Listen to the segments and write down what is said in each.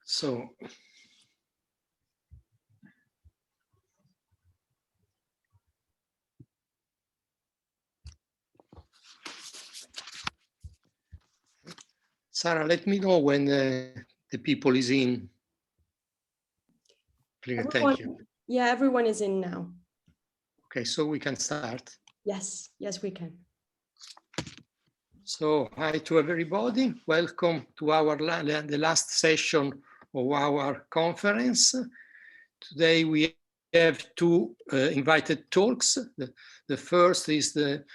So, Sarah, let me know when the people is in. Please, thank you. Yeah, everyone is in now. Okay, so we can start. Yes, yes, we can. So, hi to everybody. Welcome to the last session of our conference. Today we have two invited talks. The first is the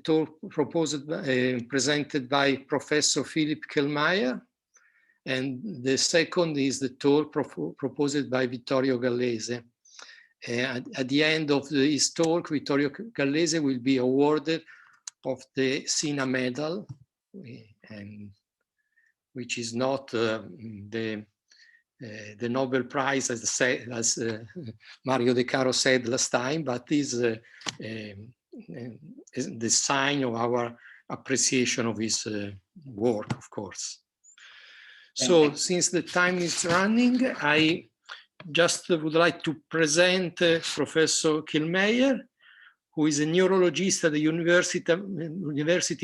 talk presented by Professor Philipp Kellmeyer, and the second is the talk proposed by Vittorio Gallese. At the end of his talk, Vittorio Gallese will be awarded of the SINe medal, which is not the Nobel Prize, as Mario De Caro said last time, but is the sign of our appreciation of his work, of course. So since the time is running, I just would like to present Professor Kellmeyer, who is a neurologist at the University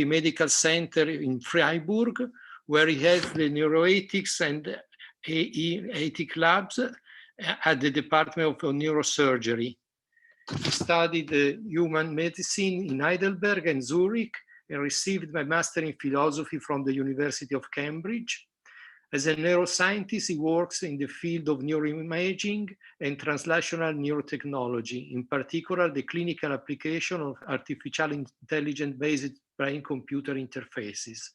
Medical Center in Freiburg, where he has the Neuroethics and Ethic labs at the Department of Neurosurgery. He studied human medicine in Heidelberg and Zurich and received a master in philosophy from the University of Cambridge. As a neuroscientist, he works in the field of neuroimaging and translational neurotechnology, in particular the clinical application of artificial intelligence-based brain-computer interfaces,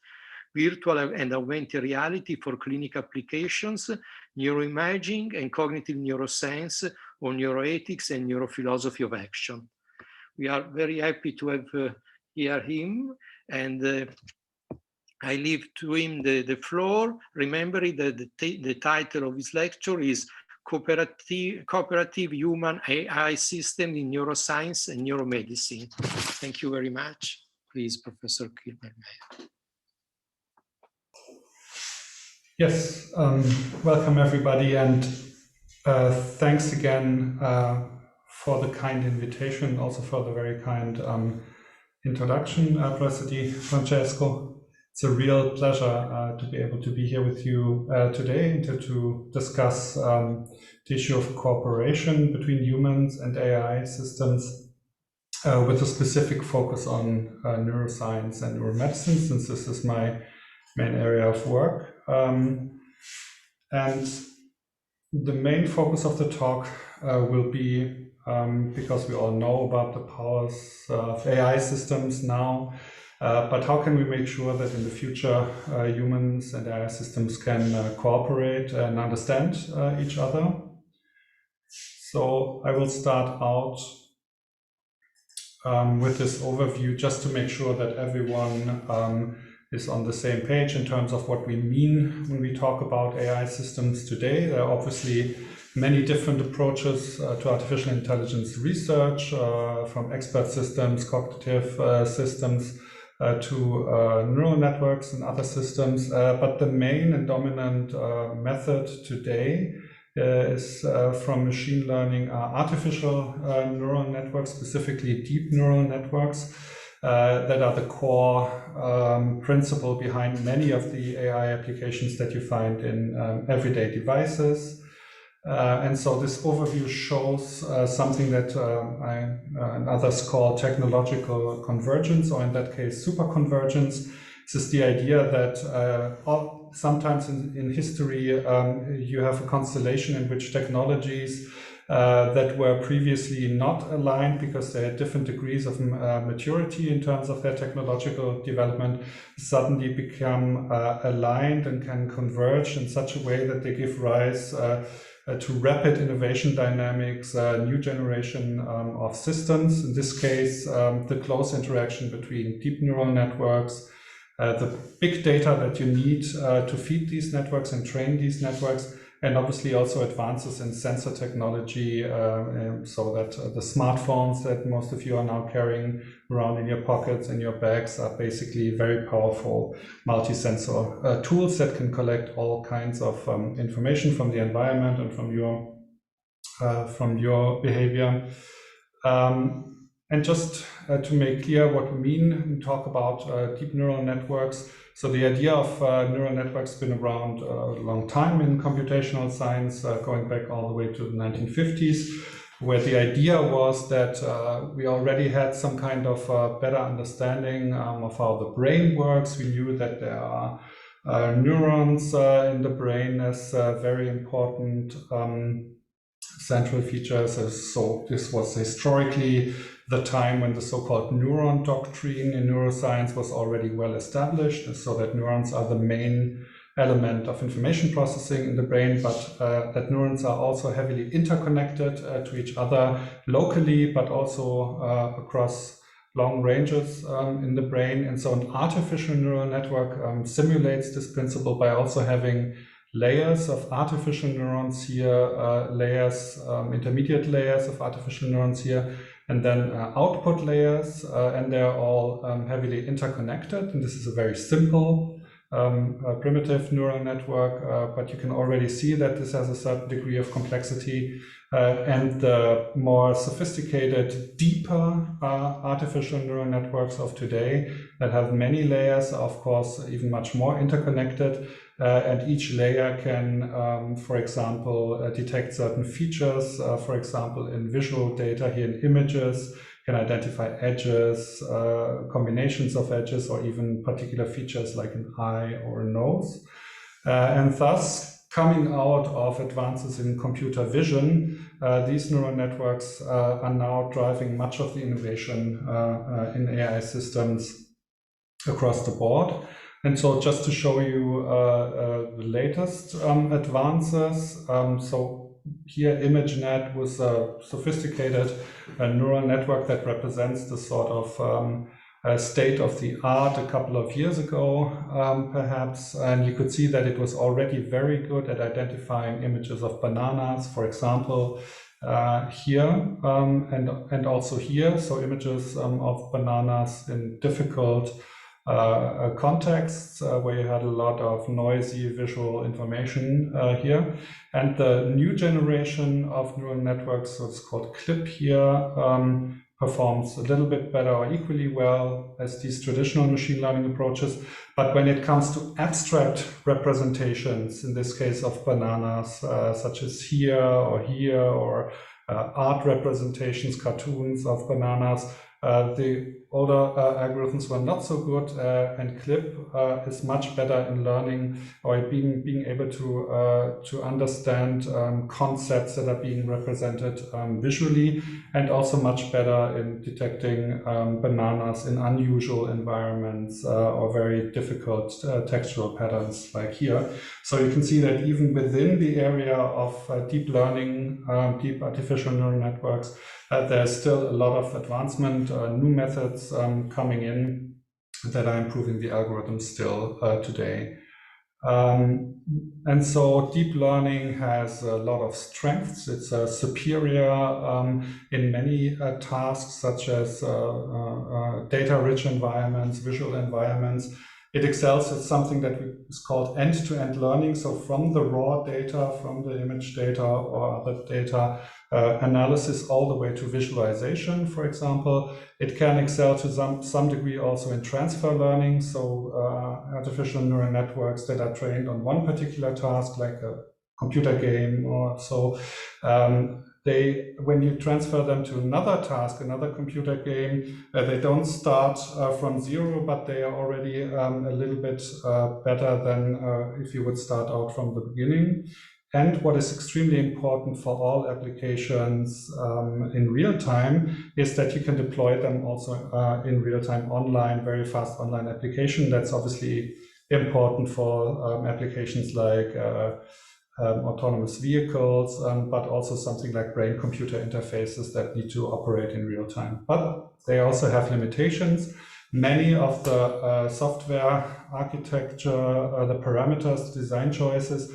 virtual and augmented reality for clinical applications, neuroimaging and cognitive neuroscience, or neuroethics and neurophilosophy of action. We are very happy to have hear him, and I leave to him the floor, remembering that the title of his lecture is Cooperative Human AI System in Neuroscience and Neuromedicine. Thank you very much. Please, Professor Kellmeyer. Yes, welcome everybody, and thanks again for the kind invitation, also for the very kind introduction, President Francesco. It's a real pleasure to be able to be here with you today and to discuss the issue of cooperation between humans and AI systems with a specific focus on neuroscience and neuromedicine, since this is my main area of work. And the main focus of the talk will be, because we all know about the powers of AI systems now, but how can we make sure that in the future humans and AI systems can cooperate and understand each other? So I will start out with this overview just to make sure that everyone is on the same page in terms of what we mean when we talk about AI systems today. There are obviously many different approaches to artificial intelligence research, from expert systems, cognitive systems, to neural networks and other systems. But the main and dominant method today is from machine learning, artificial neural networks, specifically deep neural networks, that are the core principle behind many of the AI applications that you find in everyday devices. And so this overview shows something that I and others call technological convergence, or in that case, super-convergence. This is the idea that sometimes in history you have a constellation in which technologies that were previously not aligned because they had different degrees of maturity in terms of their technological development suddenly become aligned and can converge in such a way that they give rise to rapid innovation dynamics, new generation of systems. In this case, the close interaction between deep neural networks, the big data that you need to feed these networks and train these networks, and obviously also advances in sensor technology, so that the smartphones that most of you are now carrying around in your pockets, in your bags, are basically very powerful multi-sensor tools that can collect all kinds of information from the environment and from your behavior. And just to make clear what we mean when we talk about deep neural networks. So the idea of neural networks has been around a long time in computational science, going back all the way to the 1950s, where the idea was that we already had some kind of better understanding of how the brain works. We knew that there are neurons in the brain as very important central features. So this was historically the time when the so-called neuron doctrine in neuroscience was already well established, so that neurons are the main element of information processing in the brain, but that neurons are also heavily interconnected to each other locally, but also across long ranges in the brain. And so an artificial neural network simulates this principle by also having layers of artificial neurons here, intermediate layers of artificial neurons here, and then output layers, and they're all heavily interconnected. And this is a very simple primitive neural network, but you can already see that this has a certain degree of complexity. And the more sophisticated, deeper artificial neural networks of today that have many layers are, of course, even much more interconnected. And each layer can, for example, detect certain features, for example, in visual data, here in images, can identify edges, combinations of edges, or even particular features like an eye or a nose. And thus, coming out of advances in computer vision, these neural networks are now driving much of the innovation in AI systems across the board. And so just to show you the latest advances, so here ImageNet was a sophisticated neural network that represents the sort of state of the art a couple of years ago, perhaps. And you could see that it was already very good at identifying images of bananas, for example, here and also here. So images of bananas in difficult contexts where you had a lot of noisy visual information here. And the new generation of neural networks, so it's called CLIP here, performs a little bit better or equally well as these traditional machine learning approaches. But when it comes to abstract representations, in this case of bananas, such as here, or art representations, cartoons of bananas, the older algorithms were not so good, and CLIP is much better in learning or being able to understand concepts that are being represented visually, and also much better in detecting bananas in unusual environments or very difficult textual patterns like here. So you can see that even within the area of deep learning, deep artificial neural networks, there's still a lot of advancement, new methods coming in that are improving the algorithm still today. And so deep learning has a lot of strengths. It's superior in many tasks, such as data-rich environments, visual environments. It excels at something that is called end-to-end learning. So from the raw data, from the image data or other data, analysis all the way to visualization, for example. It can excel to some degree also in transfer learning. So artificial neural networks that are trained on one particular task, like a computer game or so, when you transfer them to another task, another computer game, they don't start from zero, but they are already a little bit better than if you would start out from the beginning. And what is extremely important for all applications in real time is that you can deploy them also in real time online, very fast online application. That's obviously important for applications like autonomous vehicles, but also something like brain-computer interfaces that need to operate in real time. But they also have limitations. Many of the software architecture, the parameters, design choices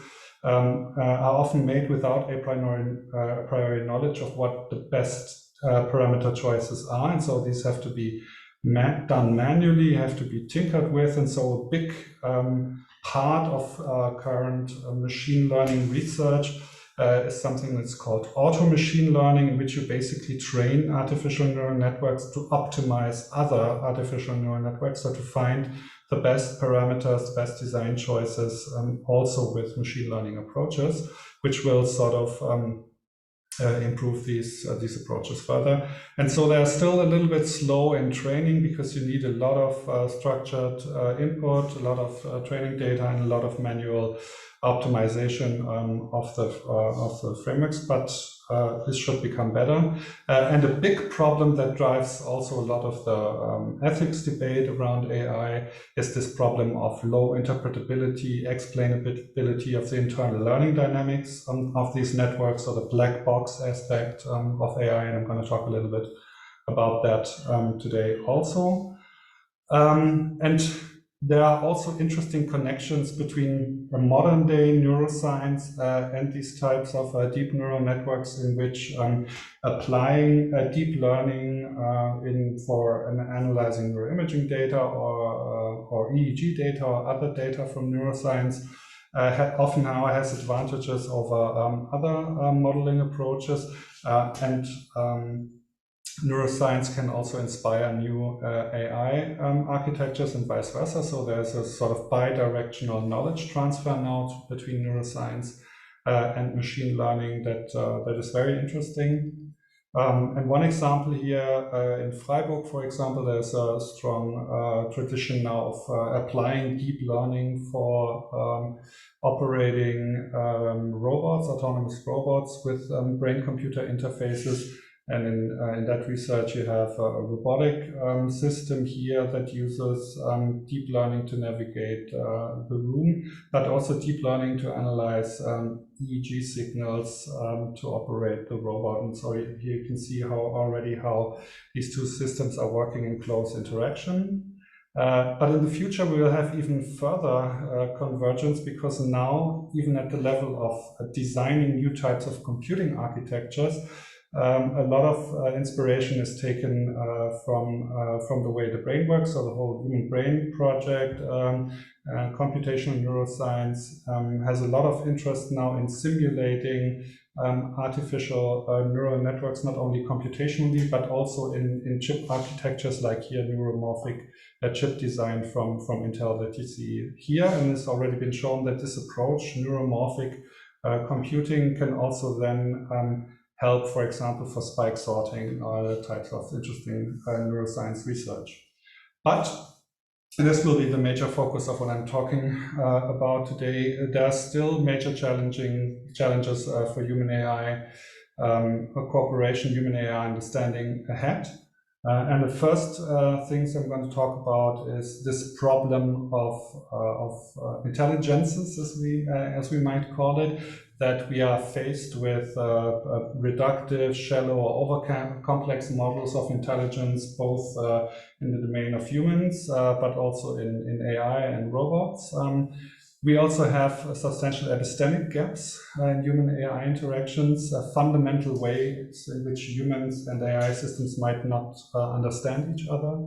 are often made without a priori knowledge of what the best parameter choices are. And so these have to be done manually, have to be tinkered with. And so a big part of current machine learning research is something that's called auto machine learning, in which you basically train artificial neural networks to optimize other artificial neural networks, so to find the best parameters, the best design choices, also with machine learning approaches, which will sort of improve these approaches further. And so they're still a little bit slow in training because you need a lot of structured input, a lot of training data, and a lot of manual optimization of the frameworks, but this should become better. And a big problem that drives also a lot of the ethics debate around AI is this problem of low interpretability, explainability of the internal learning dynamics of these networks, or the black box aspect of AI. And I'm going to talk a little bit about that today also. And there are also interesting connections between modern day neuroscience and these types of deep neural networks, in which applying deep learning for analyzing neuroimaging data or EEG data or other data from neuroscience often now has advantages over other modeling approaches, and neuroscience can also inspire new AI architectures and vice versa. So there's a sort of bi-directional knowledge transfer now between neuroscience and machine learning that is very interesting. And one example here in Freiburg, for example, there's a strong tradition now of applying deep learning for operating robots, autonomous robots with brain-computer interfaces. And in that research, you have a robotic system here that uses deep learning to navigate the room, but also deep learning to analyze EEG signals to operate the robot. And so here you can see how these two systems are working in close interaction. But in the future, we will have even further convergence, because now, even at the level of designing new types of computing architectures, a lot of inspiration is taken from the way the brain works. So the whole human brain project, computational neuroscience has a lot of interest now in simulating artificial neural networks, not only computationally, but also in chip architectures, like here Neuromorphic, a chip design from Intel that you see here. And it's already been shown that this approach, neuromorphic computing, can also then help, for example, for spike sorting types of interesting neuroscience research. But, and this will be the major focus of what I'm talking about today, there are still major challenges for human AI cooperation, human AI understanding ahead. And the first things I'm going to talk about is this problem of intelligences, as we might call it, that we are faced with reductive, shallow, or over-complex models of intelligence, both in the domain of humans, but also in AI and robots. We also have substantial epistemic gaps in human AI interactions, fundamental ways in which humans and AI systems might not understand each other.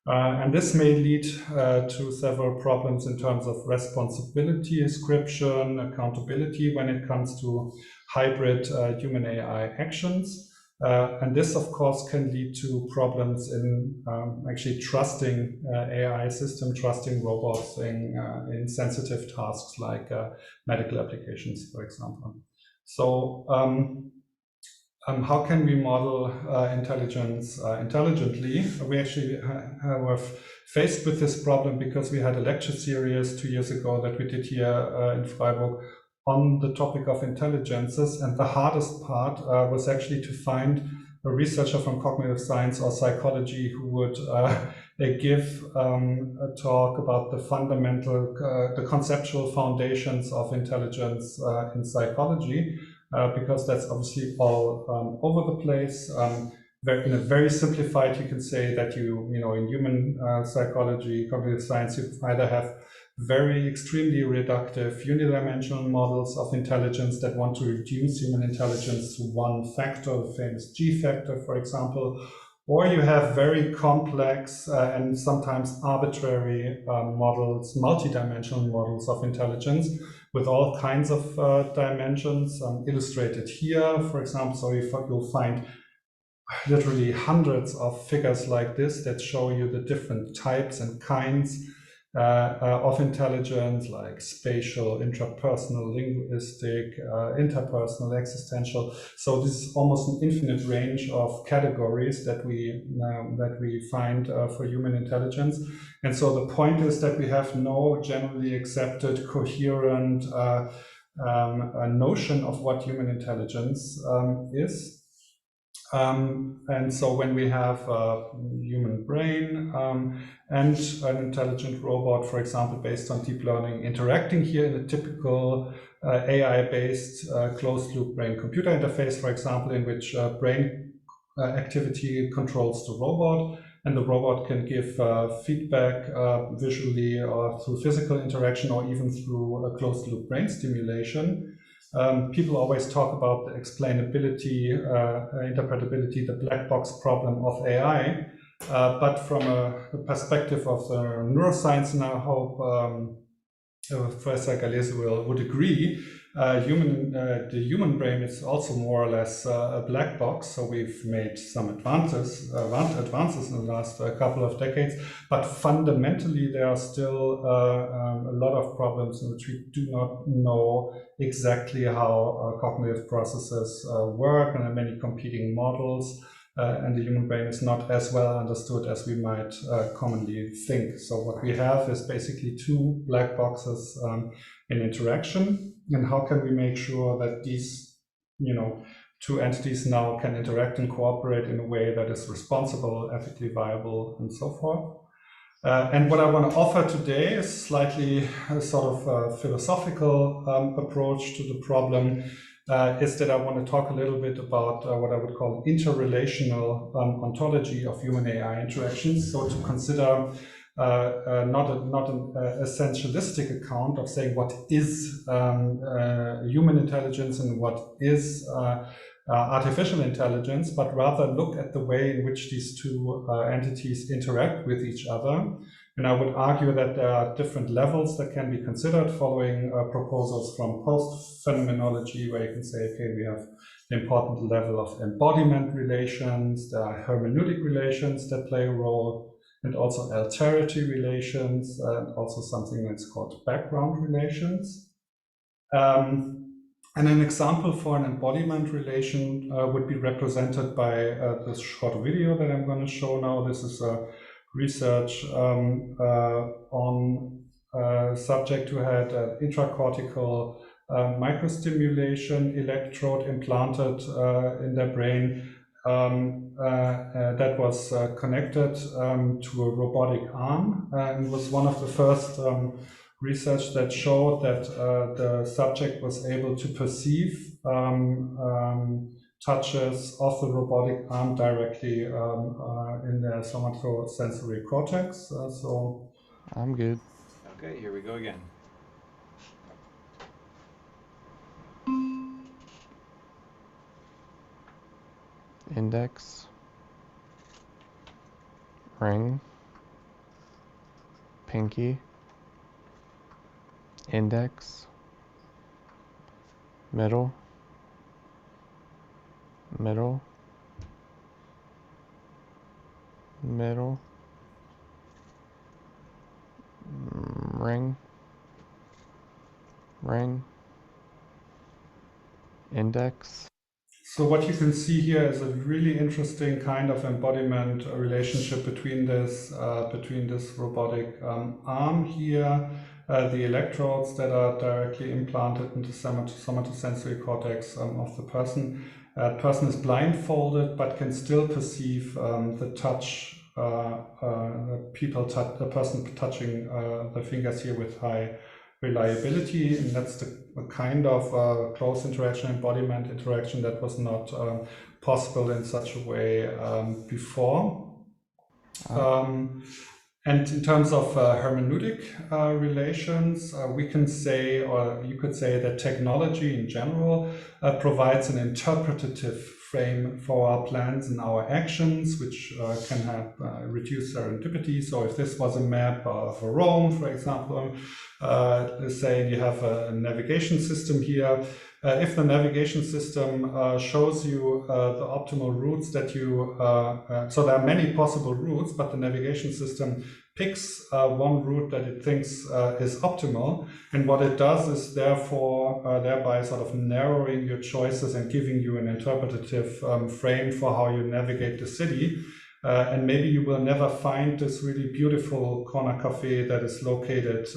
And this may lead to several problems in terms of responsibility, ascription, accountability when it comes to hybrid human AI actions. And this, of course, can lead to problems in actually trusting AI system, trusting robots in sensitive tasks like medical applications, for example. So how can we model intelligence intelligently? We actually were faced with this problem because we had a lecture series 2 years ago that we did here in Freiburg on the topic of intelligences. And the hardest part was actually to find a researcher from cognitive science or psychology who would give a talk about the fundamental, the conceptual foundations of intelligence in psychology. Because that's obviously all over the place. In a very simplified, you can say that in human psychology, cognitive science, you either have very extremely reductive unidimensional models of intelligence that want to reduce human intelligence to one factor, the famous G factor, for example. Or you have very complex and sometimes arbitrary models, multidimensional models of intelligence with all kinds of dimensions illustrated here, for example. So you'll find literally hundreds of figures like this that show you the different types and kinds of intelligence, like spatial, intrapersonal, linguistic, interpersonal, existential. So this is almost an infinite range of categories that we find for human intelligence. And so the point is that we have no generally accepted, coherent notion of what human intelligence is. And so when we have a human brain and an intelligent robot, for example, based on deep learning, interacting here in a typical AI-based closed-loop brain-computer interface, for example, in which brain activity controls the robot, and the robot can give feedback visually or through physical interaction or even through a closed-loop brain stimulation. People always talk about the explainability, interpretability, the black box problem of AI, but from a perspective of the neuroscience, and I hope Professor Gallese would agree, the human brain is also more or less a black box. So we've made some advances in the last couple of decades, but fundamentally there are still a lot of problems in which we do not know exactly how cognitive processes work, and there are many competing models. And the human brain is not as well understood as we might commonly think. So what we have is basically two black boxes in interaction. And how can we make sure that these, two entities now can interact and cooperate in a way that is responsible, ethically viable, and so forth? And what I want to offer today is slightly a sort of philosophical approach to the problem. Is that I want to talk a little bit about what I would call interrelational ontology of human AI interactions. So to consider not an essentialistic account of saying what is human intelligence and what is artificial intelligence, but rather look at the way in which these two entities interact with each other. And I would argue that there are different levels that can be considered following proposals from post-phenomenology, where you can say, okay, we have the important level of embodiment relations, there are hermeneutic relations that play a role, and also alterity relations, and also something that's called background relations. And an example for an embodiment relation would be represented by this short video that I'm going to show now. This is a research on a subject who had intracortical microstimulation electrode implanted in their brain that was connected to a robotic arm, and was one of the first research that showed that the subject was able to perceive touches of the robotic arm directly in their somatosensory cortex. So I'm good. Okay, here we go again. Index, ring, pinky, index, middle, middle, middle, ring, ring, index. So what you can see here is a really interesting kind of embodiment relationship between this robotic arm here, the electrodes that are directly implanted into somatosensory cortex of the person. The person is blindfolded but can still perceive the touch, the person touching the fingers here with high reliability, and that's the kind of close interaction, embodiment interaction that was not possible in such a way before. And in terms of hermeneutic relations, we can say, or you could say, that technology in general provides an interpretative frame for our plans and our actions, which can have reduced serendipity. So if this was a map of Rome, for example, let's say you have a navigation system here. If the navigation system shows you the optimal routes that you, so there are many possible routes, but the navigation system picks one route that it thinks is optimal. And what it does is therefore thereby sort of narrowing your choices and giving you an interpretative frame for how you navigate the city. And maybe you will never find this really beautiful corner cafe that is located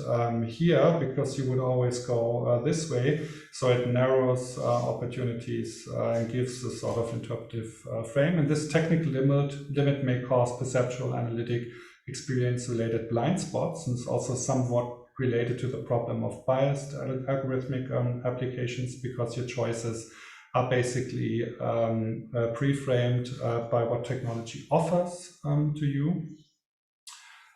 here, because you would always go this way. So it narrows opportunities and gives a sort of interpretive frame. And this technical limit may cause perceptual, analytic, experience-related blind spots, and it's also somewhat related to the problem of biased algorithmic applications, because your choices are basically pre-framed by what technology offers to you.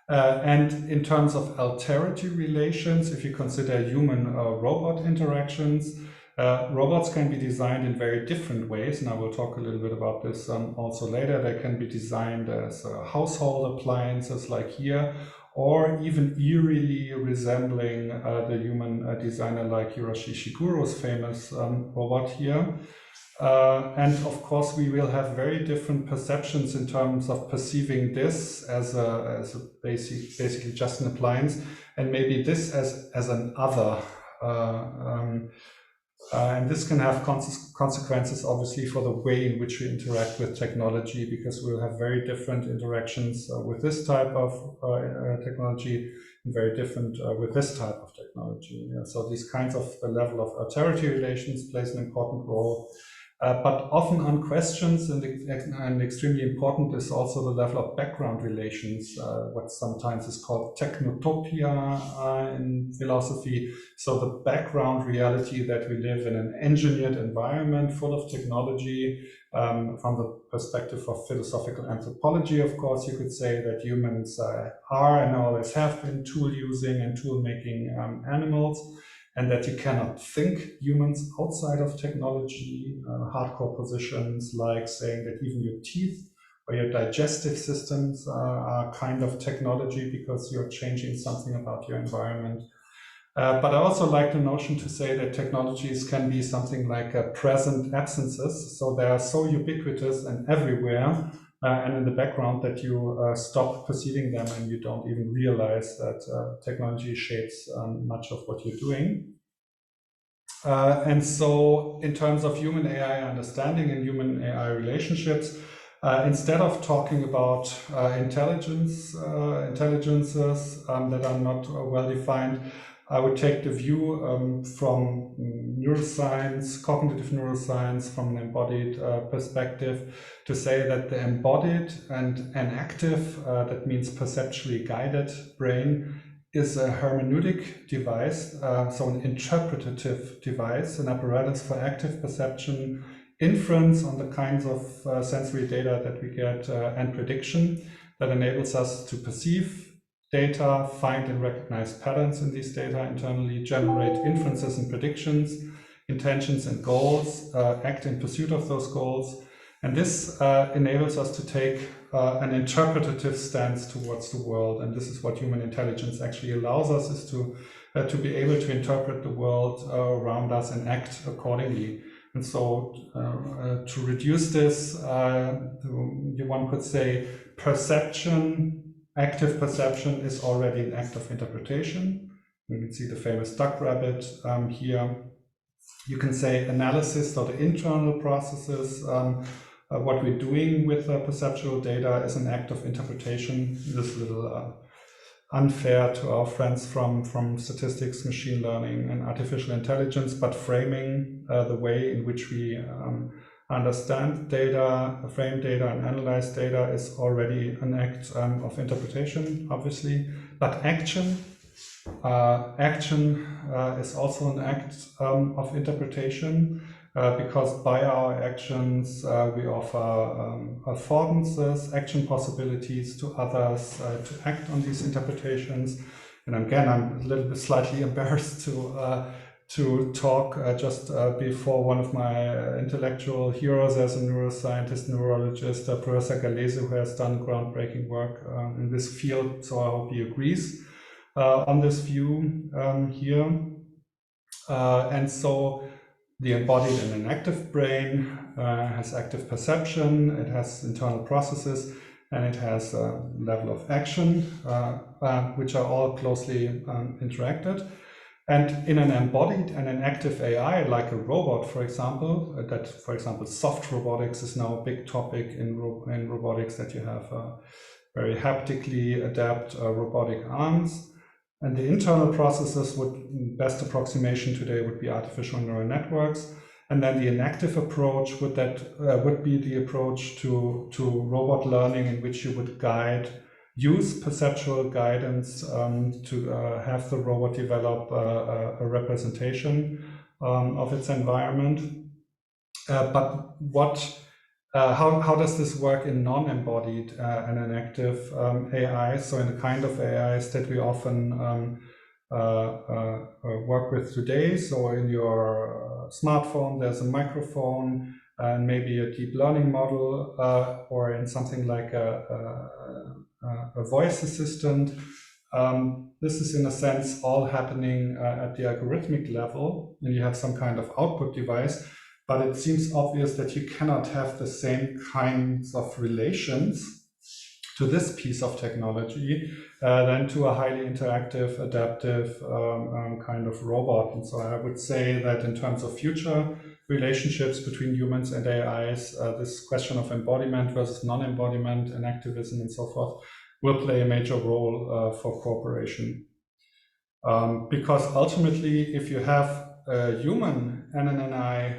And in terms of alterity relations, if you consider human-robot interactions, robots can be designed in very different ways, and I will talk a little bit about this also later. They can be designed as household appliances like here, or even eerily resembling the human designer like Hiroshi Shiguro's famous robot here. And of course, we will have very different perceptions in terms of perceiving this as basically just an appliance, and maybe this as an other. And this can have consequences, obviously, for the way in which we interact with technology, because we'll have very different interactions with this type of technology and very different with this type of technology. Yeah, so these kinds of the level of alterity relations plays an important role. But often unquestioned and extremely important is also the level of background relations, what sometimes is called technotopia in philosophy. So the background reality that we live in an engineered environment full of technology. From the perspective of philosophical anthropology, of course, you could say that humans are and always have been tool-using and tool-making animals, and that you cannot think humans outside of technology. Hardcore positions like saying that even your teeth or your digestive systems are kind of technology because you're changing something about your environment. But I also like the notion to say that technologies can be something like present absences. So they are so ubiquitous and everywhere and in the background that you stop perceiving them and you don't even realize that technology shapes much of what you're doing. And so in terms of human AI understanding and human AI relationships, instead of talking about intelligences that are not well defined, I would take the view from neuroscience, cognitive neuroscience, from an embodied perspective, to say that the embodied and an active, that means perceptually guided brain, is a hermeneutic device, so an interpretative device, an apparatus for active perception, inference on the kinds of sensory data that we get, and prediction that enables us to perceive data, find and recognize patterns in these data internally, generate inferences and predictions, intentions and goals, act in pursuit of those goals. And this enables us to take an interpretative stance towards the world. And this is what human intelligence actually allows us, is to be able to interpret the world around us and act accordingly. And so to reduce this, one could say perception, active perception is already an act of interpretation. You can see the famous duck rabbit here. You can say analysis, so the internal processes, what we're doing with perceptual data is an act of interpretation. This is a little unfair to our friends from statistics, machine learning, and artificial intelligence, but framing the way in which we understand data, frame data, and analyze data is already an act of interpretation, obviously. But action Action is also an act of interpretation, because by our actions we offer affordances, action possibilities to others to act on these interpretations. And again, I'm a little bit slightly embarrassed to talk just before one of my intellectual heroes as a neuroscientist, neurologist, Professor Gallese, who has done groundbreaking work in this field. So I hope he agrees on this view here. And so the embodied and an active brain has active perception, it has internal processes, and it has a level of action, which are all closely interacted. And in an embodied and an active AI, like a robot, for example, soft robotics is now a big topic in robotics, that you have very haptically adapt robotic arms. And the internal processes best approximation today would be artificial neural networks. And then the inactive approach would be the approach to robot learning, in which you would use perceptual guidance to have the robot develop a representation of its environment. But how does this work in non-embodied and an active AI? So in the kind of AIs that we often work with today, so in your smartphone there's a microphone and maybe a deep learning model, or in something like a voice assistant. This is in a sense all happening at the algorithmic level, and you have some kind of output device, but it seems obvious that you cannot have the same kinds of relations to this piece of technology than to a highly interactive, adaptive kind of robot. And so I would say that in terms of future relationships between humans and AIs, this question of embodiment versus non-embodiment and activism and so forth will play a major role for cooperation. Because ultimately, if you have a human and an AI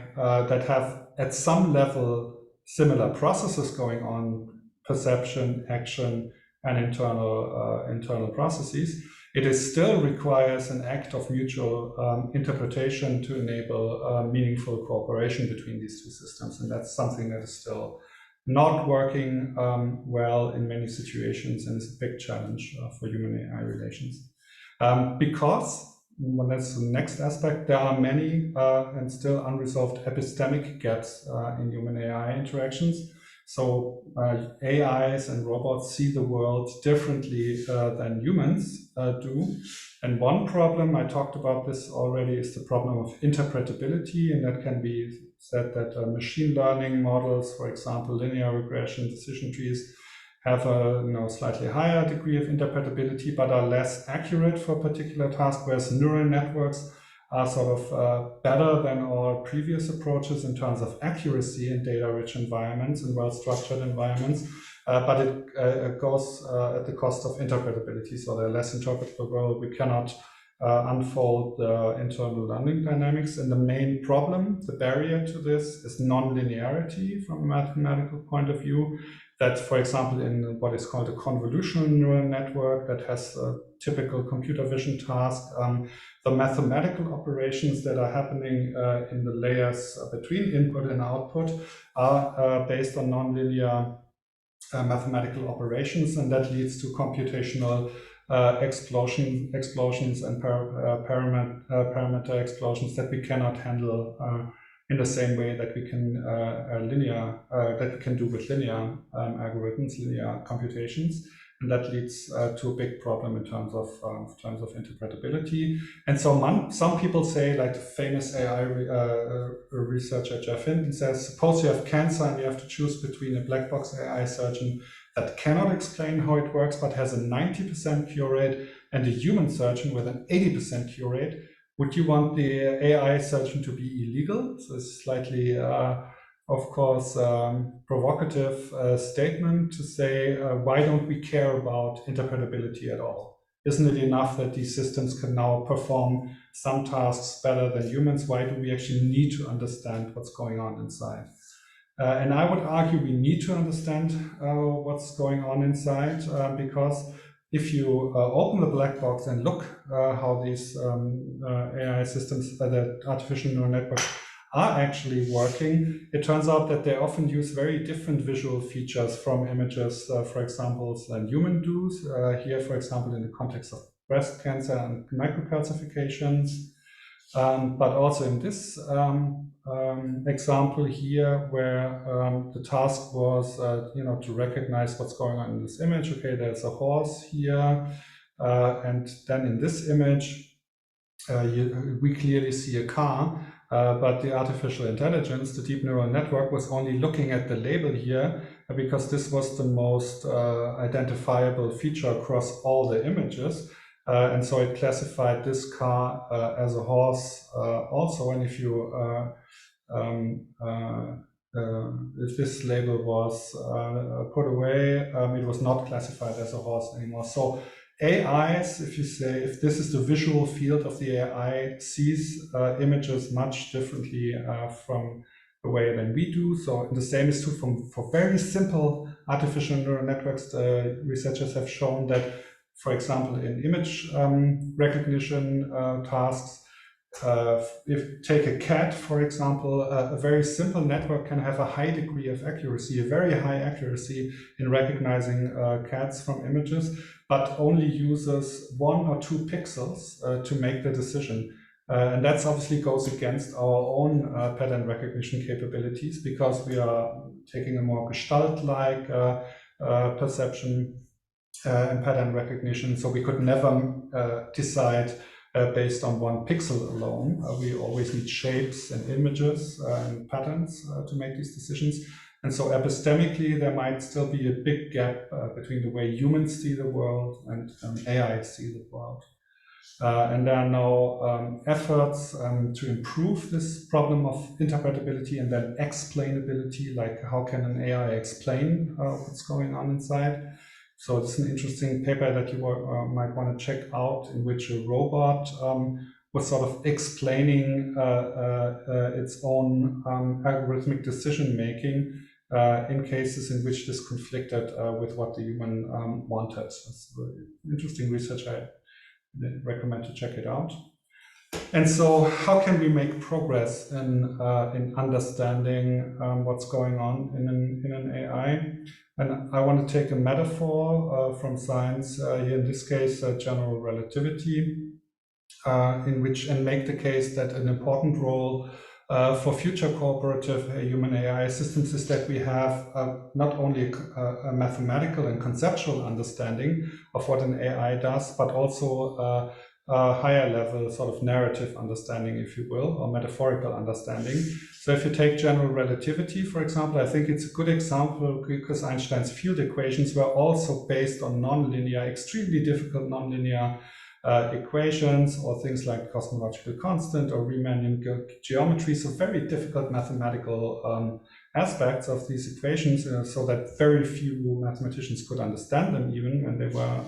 that have at some level similar processes going on, perception, action, and internal processes, it still requires an act of mutual interpretation to enable meaningful cooperation between these two systems. And that's something that is still not working well in many situations, and is a big challenge for human-AI relations. Because, well, that's the next aspect, there are many and still unresolved epistemic gaps in human-AI interactions. So AIs and robots see the world differently than humans do. And one problem, I talked about this already, is the problem of interpretability, and that can be said that machine learning models, for example, linear regression, decision trees, have a slightly higher degree of interpretability, but are less accurate for a particular task, whereas neural networks are sort of better than all previous approaches in terms of accuracy in data-rich environments and well-structured environments, but it goes at the cost of interpretability, so they're less interpretable. We cannot unfold the internal learning dynamics, and the main problem, the barrier to this, is nonlinearity from a mathematical point of view. That, for example, in what is called a convolutional neural network that has a typical computer vision task, the mathematical operations that are happening in the layers between input and output are based on nonlinear mathematical operations, and that leads to computational explosions and parameter explosions that we cannot handle in the same way that we can do with linear algorithms, linear computations, and that leads to a big problem in terms of interpretability. And so some people say, like the famous AI researcher Jeff Hinton says, suppose you have cancer and you have to choose between a black box AI surgeon that cannot explain how it works but has a 90% cure rate and a human surgeon with an 80% cure rate. Would you want the AI surgeon to be illegal? So it's slightly, of course, provocative statement to say, why don't we care about interpretability at all? Isn't it enough that these systems can now perform some tasks better than humans? Why do we actually need to understand what's going on inside? And I would argue we need to understand what's going on inside because if you open the black box and look how these AI systems, the artificial neural networks, are actually working, it turns out that they often use very different visual features from images, for example, than human do. Here, for example, in the context of breast cancer and microcalcifications. But also in this example here, where the task was, to recognize what's going on in this image. Okay, there's a horse here, and then in this image, we clearly see a car, but the artificial intelligence, the deep neural network, was only looking at the label here because this was the most identifiable feature across all the images. And so it classified this car as a horse also. And if you if this label was put away, it was not classified as a horse anymore. So AIs, if you say, if this is the visual field of the AI, sees images much differently from the way than we do. So the same is true for very simple artificial neural networks. Researchers have shown that, for example, in image recognition tasks, if take a cat, for example, a very simple network can have a high degree of accuracy, a very high accuracy in recognizing cats from images, but only uses 1 or 2 pixels to make the decision. And that obviously goes against our own pattern recognition capabilities, because we are taking a more gestalt-like perception and pattern recognition. So we could never decide based on 1 pixel alone. We always need shapes and images and patterns to make these decisions. And so epistemically, there might still be a big gap between the way humans see the world and AI see the world. And there are now efforts to improve this problem of interpretability and then explainability, like how can an AI explain what's going on inside. So it's an interesting paper that you might want to check out, in which a robot was sort of explaining its own algorithmic decision-making in cases in which this conflicted with what the human wanted. It's really interesting research. I recommend to check it out. And so how can we make progress in understanding what's going on in an AI? And I want to take a metaphor from science, here in this case, general relativity, and make the case that an important role for future cooperative human AI systems is that we have not only a mathematical and conceptual understanding of what an AI does, but also a higher level sort of narrative understanding, if you will, or metaphorical understanding. So if you take general relativity, for example, I think it's a good example because Einstein's field equations were also based on nonlinear, extremely difficult nonlinear equations, or things like cosmological constant or Riemannian geometry, so very difficult mathematical aspects of these equations, so that very few mathematicians could understand them even when they were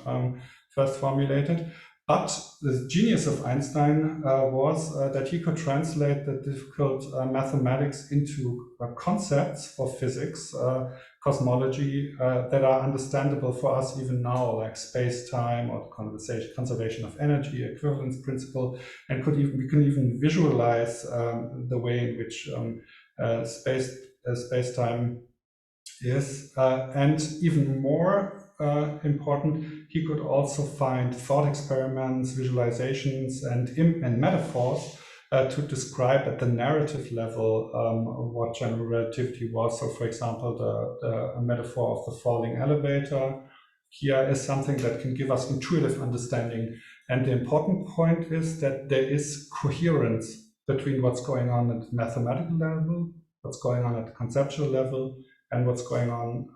first formulated. But the genius of Einstein was that he could translate the difficult mathematics into concepts for physics, cosmology, that are understandable for us even now, like space-time or conservation of energy, equivalence principle, and we can even visualize the way in which space-time is, and even more important, he could also find thought experiments, visualizations, and metaphors to describe at the narrative level what general relativity was. So, for example, the metaphor of the falling elevator here is something that can give us intuitive understanding. And the important point is that there is coherence between what's going on at the mathematical level, what's going on at the conceptual level, and what's going on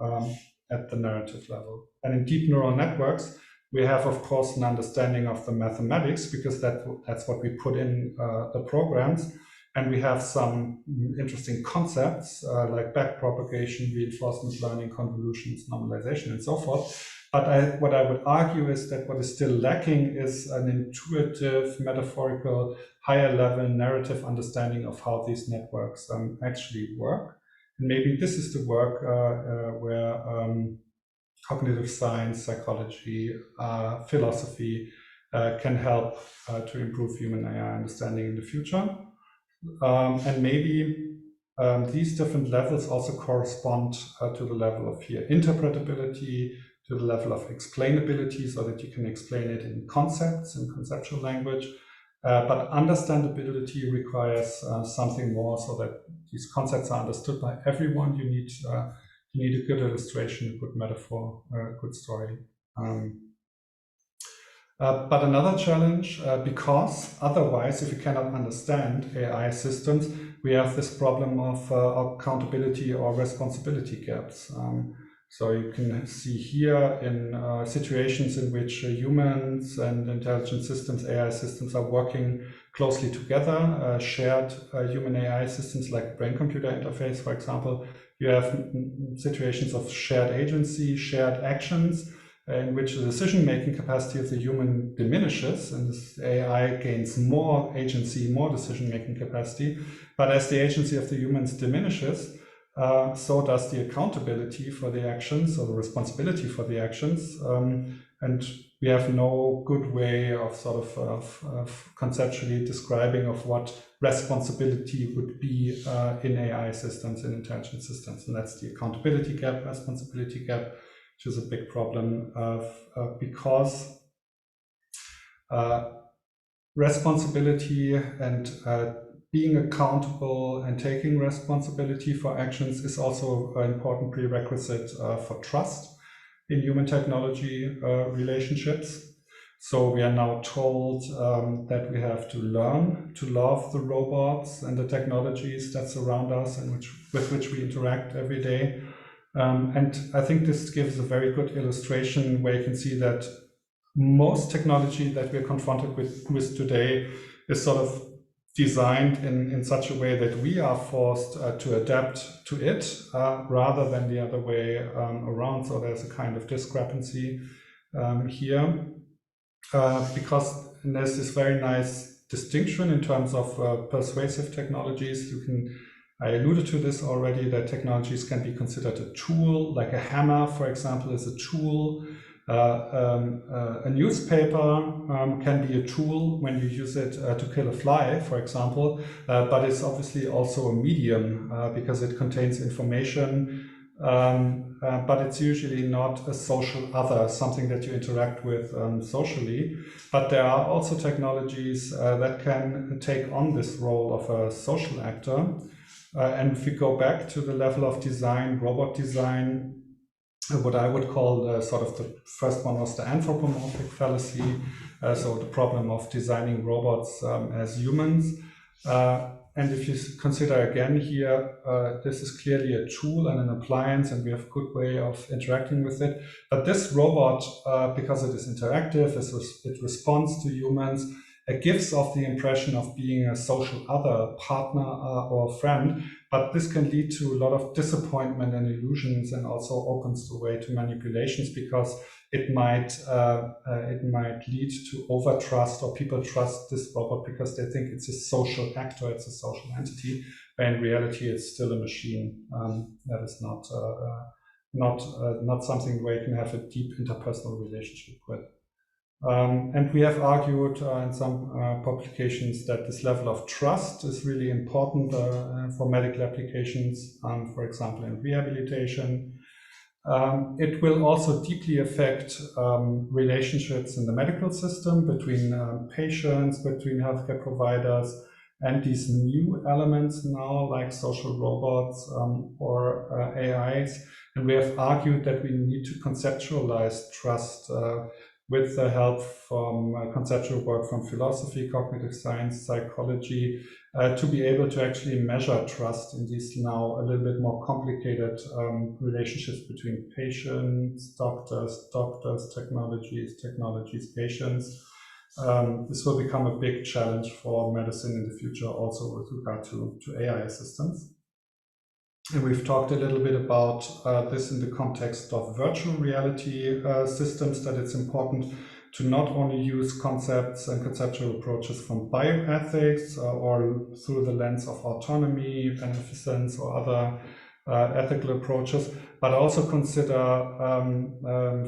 at the narrative level. And in deep neural networks, we have, of course, an understanding of the mathematics, because that's what we put in the programs. And we have some interesting concepts like backpropagation, reinforcement learning, convolutions, normalization, and so forth. But what I would argue is that what is still lacking is an intuitive, metaphorical, higher level narrative understanding of how these networks actually work. And maybe this is the work where cognitive science, psychology, philosophy can help to improve human AI understanding in the future. And maybe these different levels also correspond to the level of here interpretability, to the level of explainability, so that you can explain it in concepts, in conceptual language. But understandability requires something more, so that these concepts are understood by everyone. You need a good illustration, a good metaphor, a good story. But another challenge, because otherwise, if you cannot understand AI systems, we have this problem of accountability or responsibility gaps. So you can see here in situations in which humans and intelligent systems, AI systems, are working closely together, shared human AI systems like brain-computer interface, for example. You have situations of shared agency, shared actions, in which the decision-making capacity of the human diminishes, and this AI gains more agency, more decision-making capacity. But as the agency of the humans diminishes, so does the accountability for the actions, or the responsibility for the actions. And we have no good way of sort of conceptually describing of what responsibility would be in AI systems, in intelligent systems. And that's the accountability gap, responsibility gap, which is a big problem because responsibility and being accountable and taking responsibility for actions is also an important prerequisite for trust in human technology relationships. So we are now told that we have to learn to love the robots and the technologies that surround us and with which we interact every day. And I think this gives a very good illustration where you can see that most technology that we're confronted with today is sort of designed in such a way that we are forced to adapt to it rather than the other way around. So there's a kind of discrepancy here because there's this very nice distinction in terms of persuasive technologies. I alluded to this already, that technologies can be considered a tool, like a hammer, for example, is a tool. A newspaper can be a tool when you use it to kill a fly, for example, but it's obviously also a medium because it contains information, but it's usually not a social other, something that you interact with socially. But there are also technologies that can take on this role of a social actor. And if we go back to the level of design, robot design, what I would call sort of the first one was the anthropomorphic fallacy, so the problem of designing robots as humans. And if you consider again here, this is clearly a tool and an appliance, and we have a good way of interacting with it. But this robot, because it is interactive, it responds to humans, it gives off the impression of being a social other, partner or friend, but this can lead to a lot of disappointment and illusions, and also opens the way to manipulations, because it might lead to overtrust, or people trust this robot because they think it's a social actor, it's a social entity, but in reality it's still a machine. That is not something where you can have a deep interpersonal relationship with. And we have argued in some publications that this level of trust is really important for medical applications, for example, in rehabilitation. It will also deeply affect relationships in the medical system between patients, between healthcare providers, and these new elements now, like social robots or AIs. And we have argued that we need to conceptualize trust with the help from conceptual work from philosophy, cognitive science, psychology, to be able to actually measure trust in these now a little bit more complicated relationships between patients, doctors, technologies, patients. This will become a big challenge for medicine in the future, also with regard to AI assistants. And we've talked a little bit about this in the context of virtual reality systems, that it's important to not only use concepts and conceptual approaches from bioethics or through the lens of autonomy, beneficence, or other ethical approaches, but also consider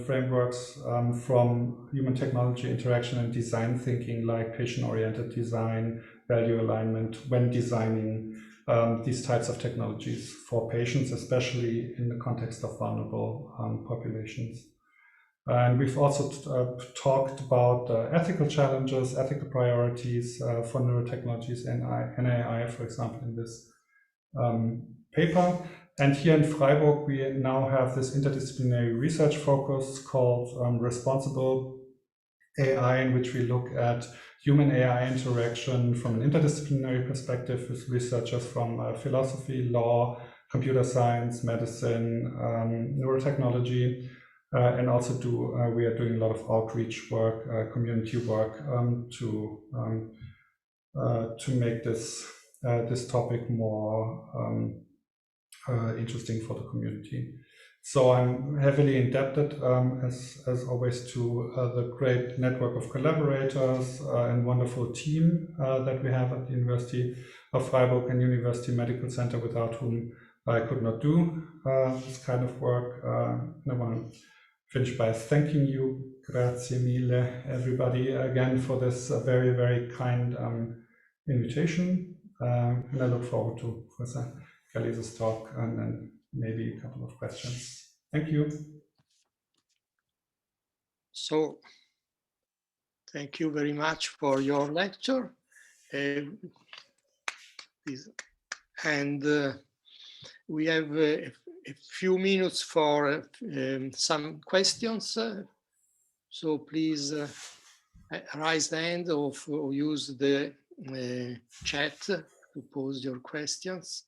frameworks from human technology interaction and design thinking, like patient-oriented design, value alignment, when designing these types of technologies for patients, especially in the context of vulnerable populations. And we've also talked about ethical challenges, ethical priorities for neurotechnologies and AI, for example, in this paper. And here in Freiburg, we now have this interdisciplinary research focus called Responsible AI, in which we look at human AI interaction from an interdisciplinary perspective with researchers from philosophy, law, computer science, medicine, neurotechnology, and also we are doing a lot of outreach work, community work to make this topic more interesting for the community. So I'm heavily indebted, as always, to the great network of collaborators and wonderful team that we have at the University of Freiburg and University Medical Center, without whom I could not do this kind of work. And I want to finish by thanking you, grazie mille, everybody, again for this very, very kind invitation. And I look forward to Professor Gallese's talk and then maybe a couple of questions. Thank you. So, thank you very much for your lecture. We have a few minutes for some questions. So please raise the hand or use the chat to pose your questions.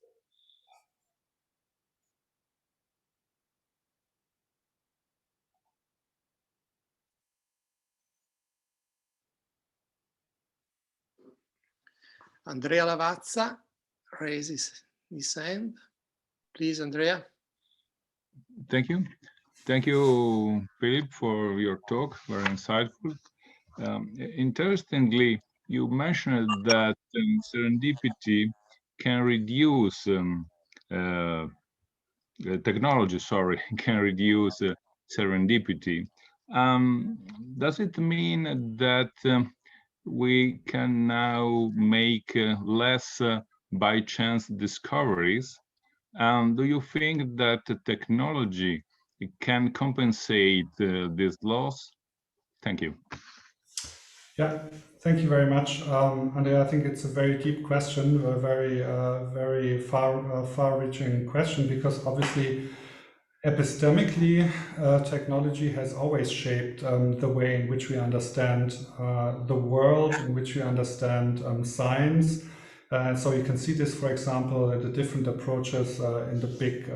Andrea Lavazza raises his hand. Please, Andrea. Thank you. Thank you, Philipp, for your talk. Very insightful. Interestingly, you mentioned that serendipity can reduce technology, can reduce serendipity. Does it mean that we can now make less by chance discoveries? Do you think that the technology can compensate this loss? Thank you. Yeah, thank you very much, Andrea. I think it's a very deep question, a very far-reaching question, because obviously, epistemically, technology has always shaped the way in which we understand the world, in which we understand science. So you can see this, for example, at the different approaches in the big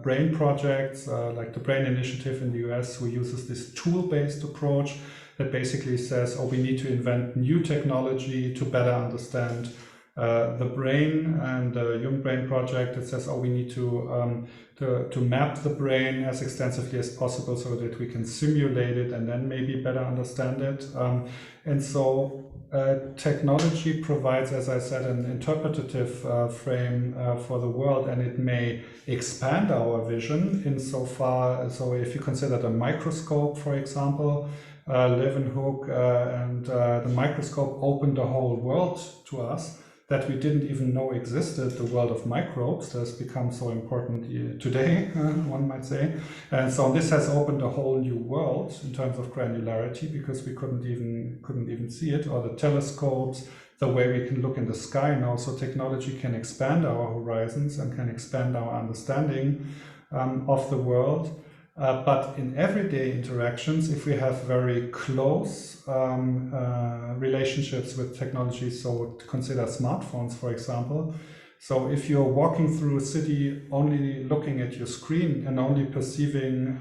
brain projects, like the Brain Initiative in the US, who uses this tool-based approach that basically says, oh, we need to invent new technology to better understand the brain, and the Human Brain Project that says, oh, we need to map the brain as extensively as possible so that we can simulate it and then maybe better understand it. And so technology provides, as I said, an interpretative frame for the world, and it may expand our vision insofar. So if you consider the microscope, for example, Leeuwenhoek and the microscope opened the whole world to us that we didn't even know existed, the world of microbes that has become so important today, one might say. And so this has opened a whole new world in terms of granularity, because we couldn't even see it, or the telescopes, the way we can look in the sky now. So technology can expand our horizons and can expand our understanding of the world. But in everyday interactions, if we have very close relationships with technology, so consider smartphones, for example. So if you're walking through a city only looking at your screen and only perceiving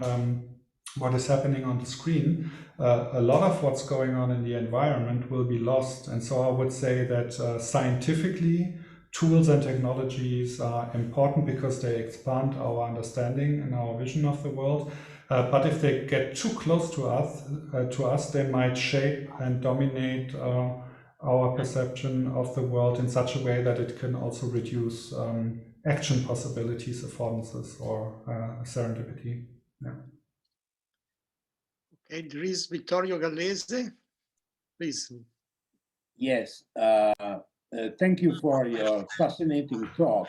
what is happening on the screen, a lot of what's going on in the environment will be lost. And so I would say that scientifically, tools and technologies are important because they expand our understanding and our vision of the world. But if they get too close to us, they might shape and dominate our perception of the world in such a way that it can also reduce action possibilities, affordances, or serendipity. Yeah. Okay, there is Vittorio Gallese. Please. Yes, thank you for your fascinating talk.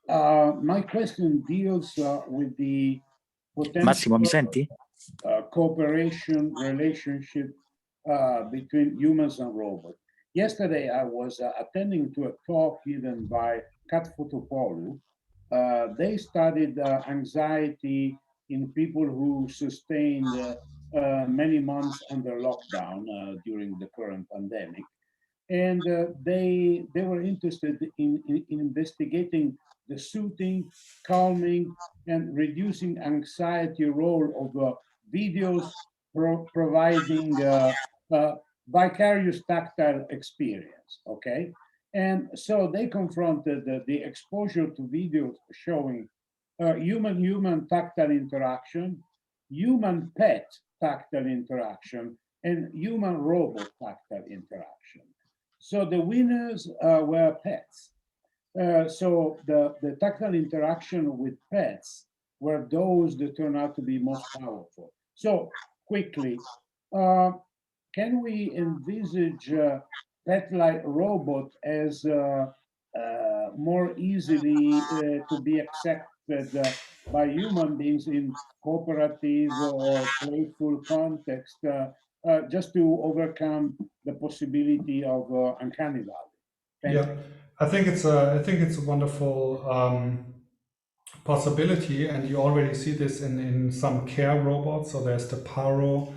My question deals with the potential Massimo, mi senti? cooperation relationship between humans and robots. Yesterday, I was attending to a talk given by Kat Fotopoulou. They studied anxiety in people who sustained many months under lockdown during the current pandemic. And they were interested in investigating the soothing, calming, and reducing anxiety role of videos providing vicarious tactile experience, okay? And so they confronted the exposure to videos showing human-human tactile interaction, human-pet tactile interaction, and human-robot tactile interaction. So the winners were pets. So the tactile interaction with pets were those that turned out to be most powerful. So quickly, can we envisage pet-like robot as more easily to be accepted by human beings in cooperative or playful context, just to overcome the possibility of uncanny valley? Thank you. I think it's a wonderful possibility, and you already see this in some care robots. So there's the Paro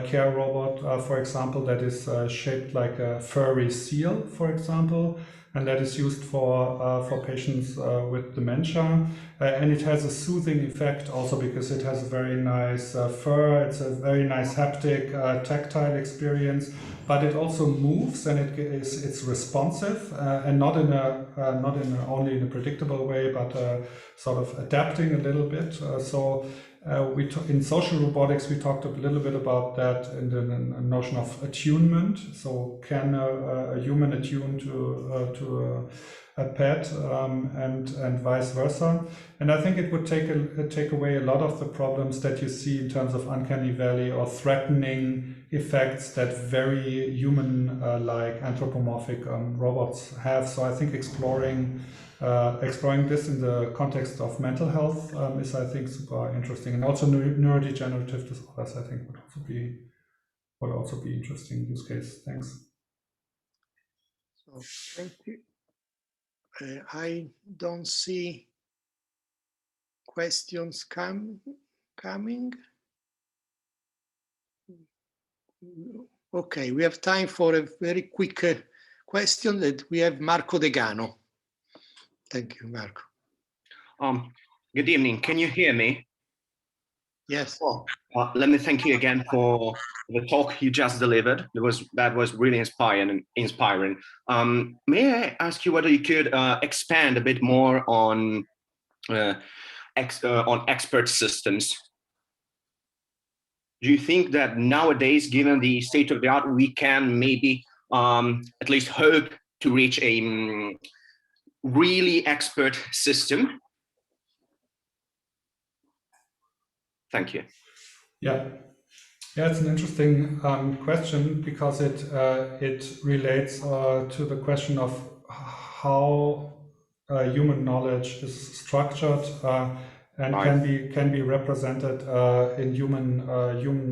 care robot, for example, that is shaped like a furry seal, for example, and that is used for patients with dementia. And it has a soothing effect also because it has a very nice fur. It's a very nice haptic, tactile experience, but it also moves, and it's responsive and not only in a predictable way, but sort of adapting a little bit. In social robotics, we talked a little bit about that in the notion of attunement. So can a human attune to a pet, and vice versa? And I think it would take away a lot of the problems that you see in terms of uncanny valley or threatening effects that very human-like anthropomorphic robots have. So I think exploring this in the context of mental health is, I think, super interesting, and also neurodegenerative disorders, I think, would also be interesting use case. Thanks. So thank you. I don't see questions coming. Okay, we have time for a very quick question that we have Marco Degano. Thank you, Marco. Good evening. Can you hear me? Yes. Well, let me thank you again for the talk you just delivered. That was really inspiring. May I ask you whether you could expand a bit more on expert systems? Do you think that nowadays, given the state of the art, we can maybe at least hope to reach a really expert system? Thank you. Yeah, it's an interesting question, because it relates to the question of how human knowledge is structured and can be represented in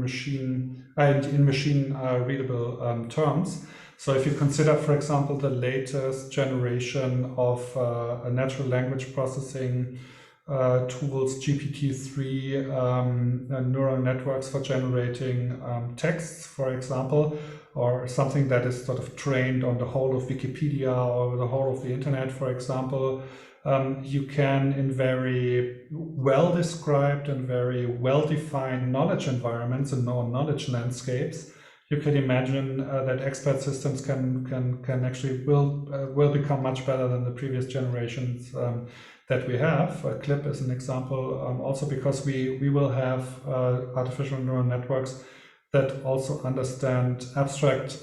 machine readable terms. So if you consider, for example, the latest generation of natural language processing tools, GPT-3, neural networks for generating texts, for example, or something that is sort of trained on the whole of Wikipedia or the whole of the internet, for example, you can, in very well described and very well defined knowledge environments and knowledge landscapes, you can imagine that expert systems can actually will become much better than the previous generations that we have. CLIP is an example, also because we will have artificial neural networks that also understand abstract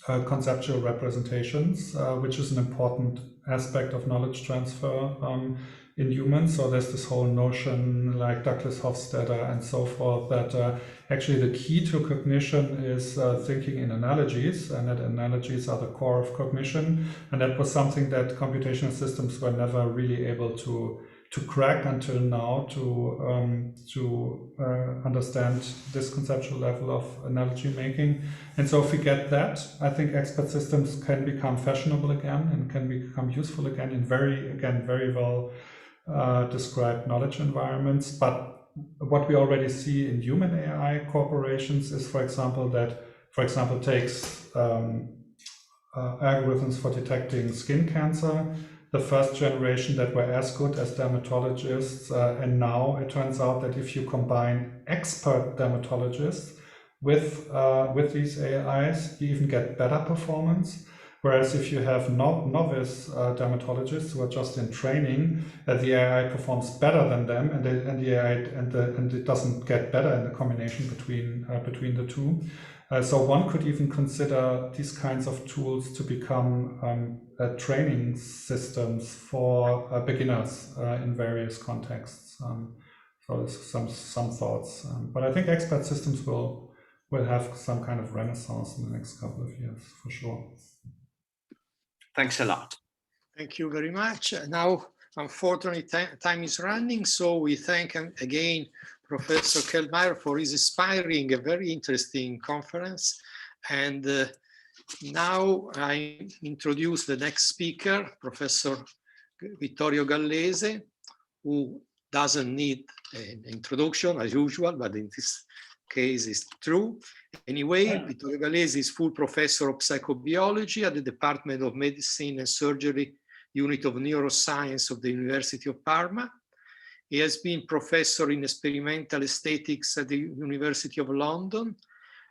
conceptual representations, which is an important aspect of knowledge transfer in humans. So there's this whole notion, like Douglas Hofstadter and so forth, that actually the key to cognition is thinking in analogies, and that analogies are the core of cognition. And that was something that computational systems were never really able to crack until now, to understand this conceptual level of analogy making. And so if we get that, I think expert systems can become fashionable again and can become useful again in very well described knowledge environments. But what we already see in human AI corporations is, for example, takes algorithms for detecting skin cancer, the first generation that were as good as dermatologists, and now it turns out that if you combine expert dermatologists with these AIs, you even get better performance. Whereas if you have novice dermatologists who are just in training, the AI performs better than them, and it doesn't get better in the combination between the two. So one could even consider these kinds of tools to become training systems for beginners in various contexts. So some thoughts, but I think expert systems will have some kind of renaissance in the next couple of years for sure. Thanks a lot. Thank you very much. Now, unfortunately, time is running, so we thank again Professor Kellmeyer for his inspiring, a very interesting conference. And now I introduce the next speaker, Professor Vittorio Gallese, who doesn't need an introduction as usual, but in this case is true. Anyway, Vittorio Gallese is full professor of psychobiology at the Department of Medicine and Surgery Unit of Neuroscience of the University of Parma. He has been professor in experimental aesthetics at the University of London,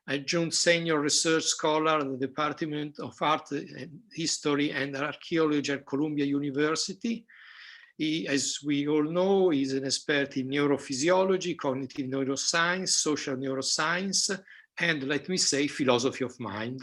adjunct senior research scholar at the Department of Art and History and Archaeology at Columbia University. He, as we all know, is an expert in neurophysiology, cognitive neuroscience, social neuroscience, and let me say, philosophy of mind.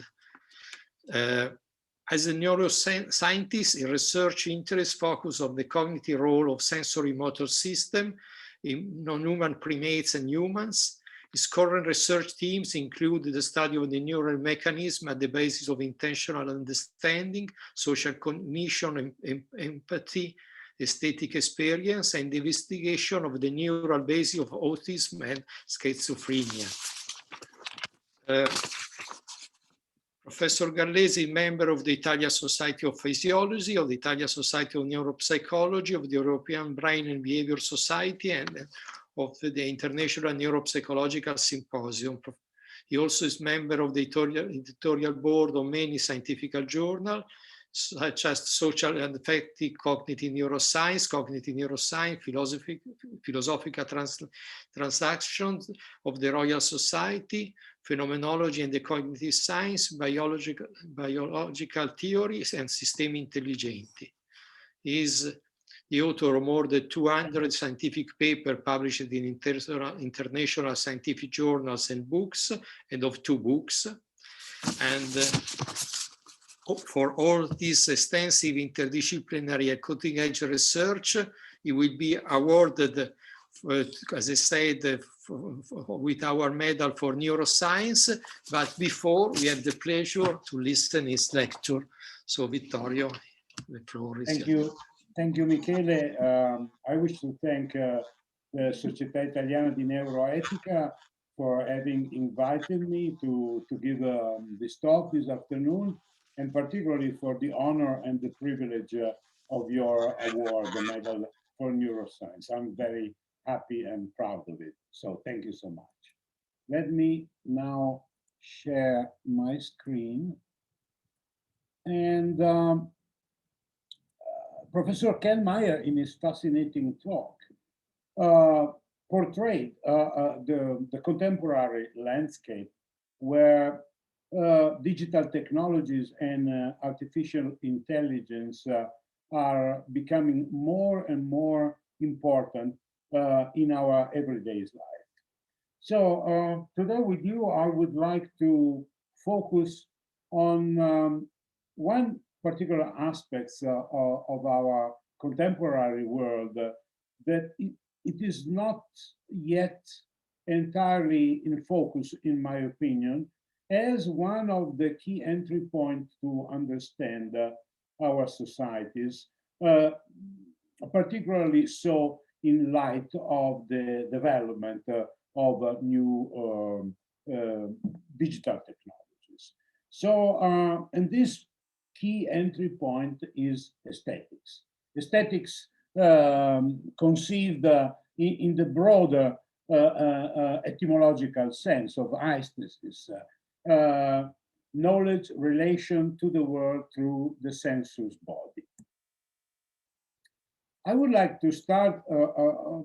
As a neuroscientist, his research interests focus on the cognitive role of sensory motor system in non-human primates and humans. His current research themes include the study of the neural mechanism at the basis of intentional understanding, social cognition, empathy, aesthetic experience, and the investigation of the neural basis of autism and schizophrenia. Professor Gallese is member of the Italian Society of Physiology, of the Italian Society of Neuropsychology, of the European Brain and Behavior Society, and of the International Neuropsychological Symposium. He also is member of the editorial board of many scientific journals, such as Social and Affective Cognitive Neuroscience, Philosophical Transactions of the Royal Society, Phenomenology and the Cognitive Science, Biological Theories, and Sistemi Intelligenti. He is the author of more than 200 scientific papers published in international scientific journals and books, and of 2 books. And for all this extensive interdisciplinary and cutting-edge research, he will be awarded, as I said, with our medal for neuroscience. But before, we have the pleasure to listen to his lecture. So, Vittorio, the floor is yours. Thank you, Michele. I wish to thank the Società Italiana di Neuroetica for having invited me to give this talk this afternoon, and particularly for the honor and the privilege of your award, the Medal for Neuroscience. I'm very happy and proud of it. So thank you so much. Let me now share my screen. And Professor Kellmeyer, in his fascinating talk, portrayed the contemporary landscape where digital technologies and artificial intelligence are becoming more and more important in our everyday life. So today with you, I would like to focus on one particular aspects of our contemporary world that it is not yet entirely in focus, in my opinion, as one of the key entry points to understand our societies, particularly so in light of the development of new digital technologies. So, and this key entry point is aesthetics. Aesthetics conceived in the broader etymological sense of aesthesis, knowledge relation to the world through the sensuous body. I would like to start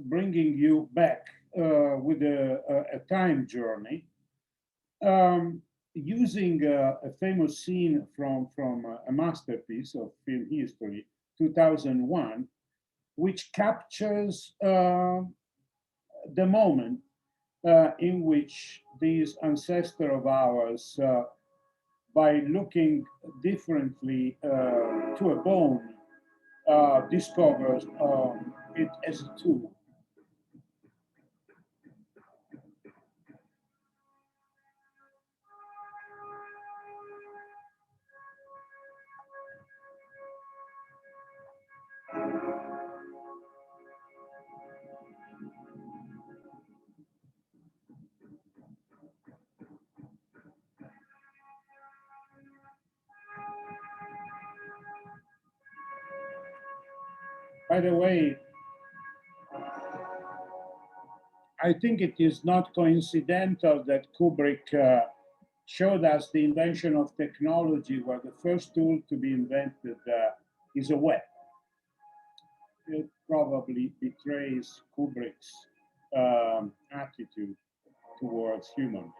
bringing you back with a time journey, using a famous scene from a masterpiece of film history, 2001, which captures the moment in which these ancestors of ours, by looking differently to a bone, discovers it as a tool. By the way, I think it is not coincidental that Kubrick showed us the invention of technology where the first tool to be invented is a weapon. It probably betrays Kubrick's attitude towards human beings.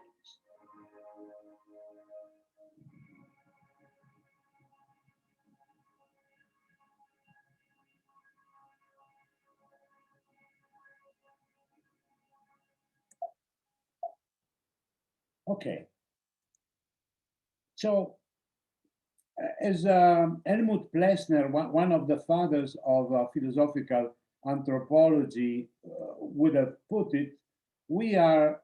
Okay. So, as Helmut Plessner, one of the fathers of philosophical anthropology, would have put it, we are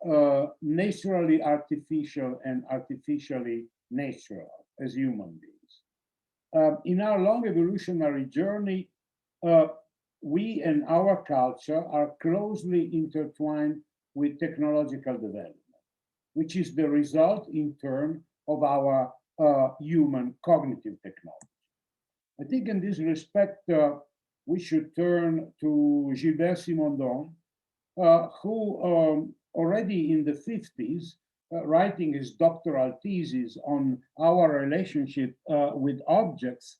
naturally artificial and artificially natural as human beings. In our long evolutionary journey, we and our culture are closely intertwined with technological development, which is the result in turn of our human cognitive technology. I think in this respect, we should turn to Gilbert Simondon, who already in the 50s, writing his doctoral thesis on our relationship with objects,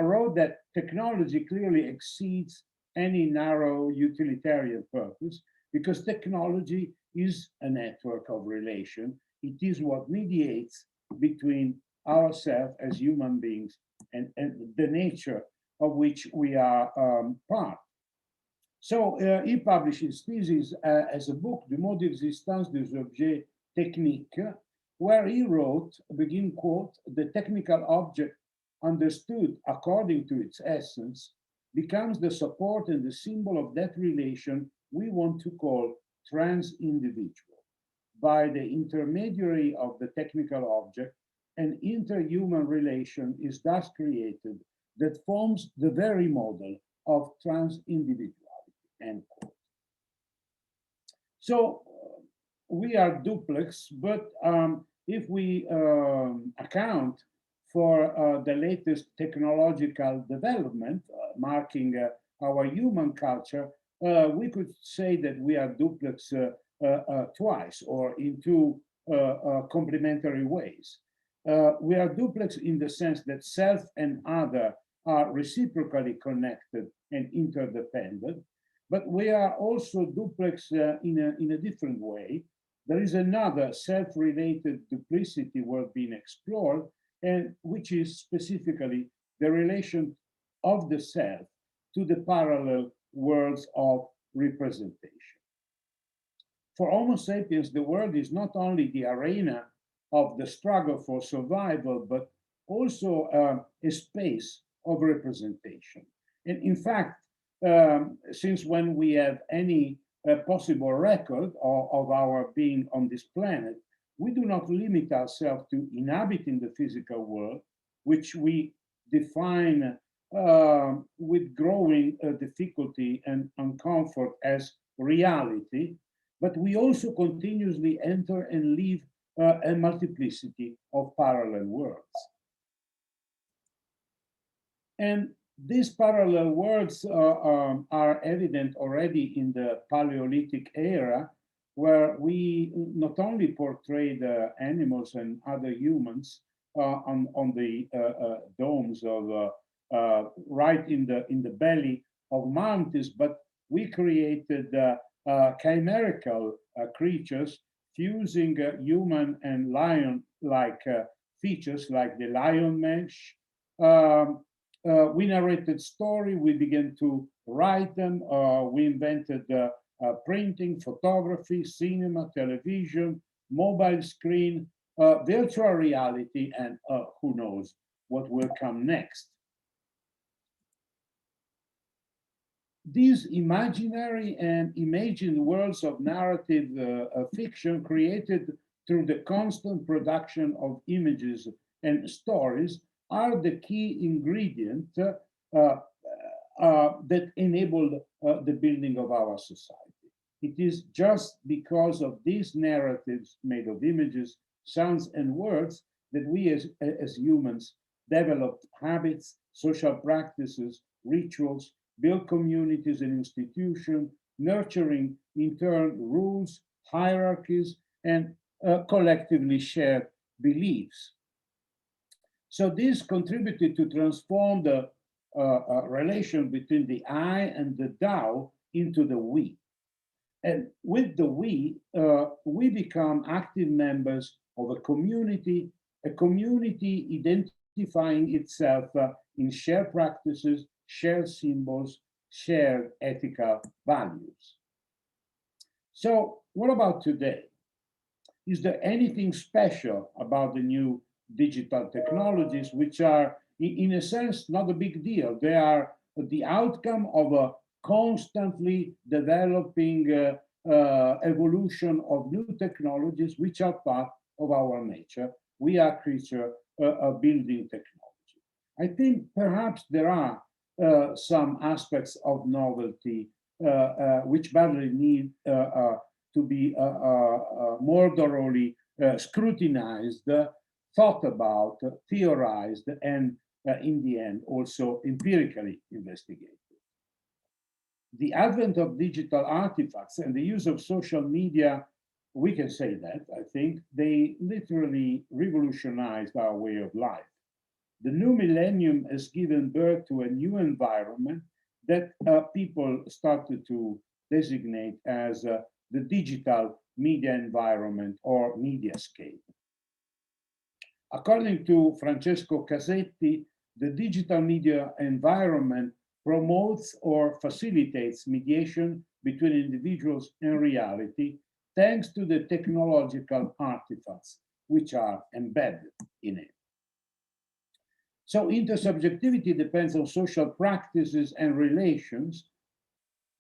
wrote that technology clearly exceeds any narrow utilitarian purpose, because technology is a network of relation. It is what mediates between ourselves as human beings and the nature of which we are part. So he published his thesis as a book, De mode d'existence des objets techniques, where he wrote, begin quote, the technical object understood according to its essence becomes the support and the symbol of that relation we want to call trans-individual. By the intermediary of the technical object, an interhuman relation is thus created that forms the very model of trans-individuality, end quote. So we are duplex, but if we account for the latest technological development marking our human culture, we could say that we are duplex twice, or in two complementary ways. We are duplex in the sense that self and other are reciprocally connected and interdependent, but we are also duplex in a different way. There is another self-related duplicity worth being explored, and which is specifically the relation of the self to the parallel worlds of representation. For Homo sapiens, the world is not only the arena of the struggle for survival, but also a space of representation. And in fact, since when we have any possible record of our being on this planet, we do not limit ourselves to inhabiting the physical world, which we define with growing difficulty and uncomfort as reality, but we also continuously enter and leave a multiplicity of parallel worlds. And these parallel worlds are evident already in the Paleolithic era, where we not only portrayed animals and other humans on the domes of right in the belly of mountains, but we created chimerical creatures fusing human and lion-like features, like the lion mesh. We narrated story, we began to write them, we invented printing, photography, cinema, television, mobile screen, virtual reality, and who knows what will come next. These imaginary and imagined worlds of narrative fiction created through the constant production of images and stories are the key ingredient that enabled the building of our society. It is just because of these narratives made of images, sounds, and words that we as humans developed habits, social practices, rituals, build communities and institutions, nurturing in turn rules, hierarchies, and collectively shared beliefs. So this contributed to transform the relation between the I and the thou into the we. And with the we become active members of a community identifying itself in shared practices, shared symbols, shared ethical values. So what about today? Is there anything special about the new digital technologies, which are, in a sense, not a big deal? They are the outcome of a constantly developing evolution of new technologies, which are part of our nature. We are creatures of building technology. I think perhaps there are some aspects of novelty which badly need to be more thoroughly scrutinized, thought about, theorized, and in the end also empirically investigated. The advent of digital artifacts and the use of social media, we can say that, I think, they literally revolutionized our way of life. The new millennium has given birth to a new environment that people started to designate as the digital media environment or mediascape. According to Francesco Casetti, the digital media environment promotes or facilitates mediation between individuals and reality thanks to the technological artifacts which are embedded in it. So intersubjectivity depends on social practices and relations,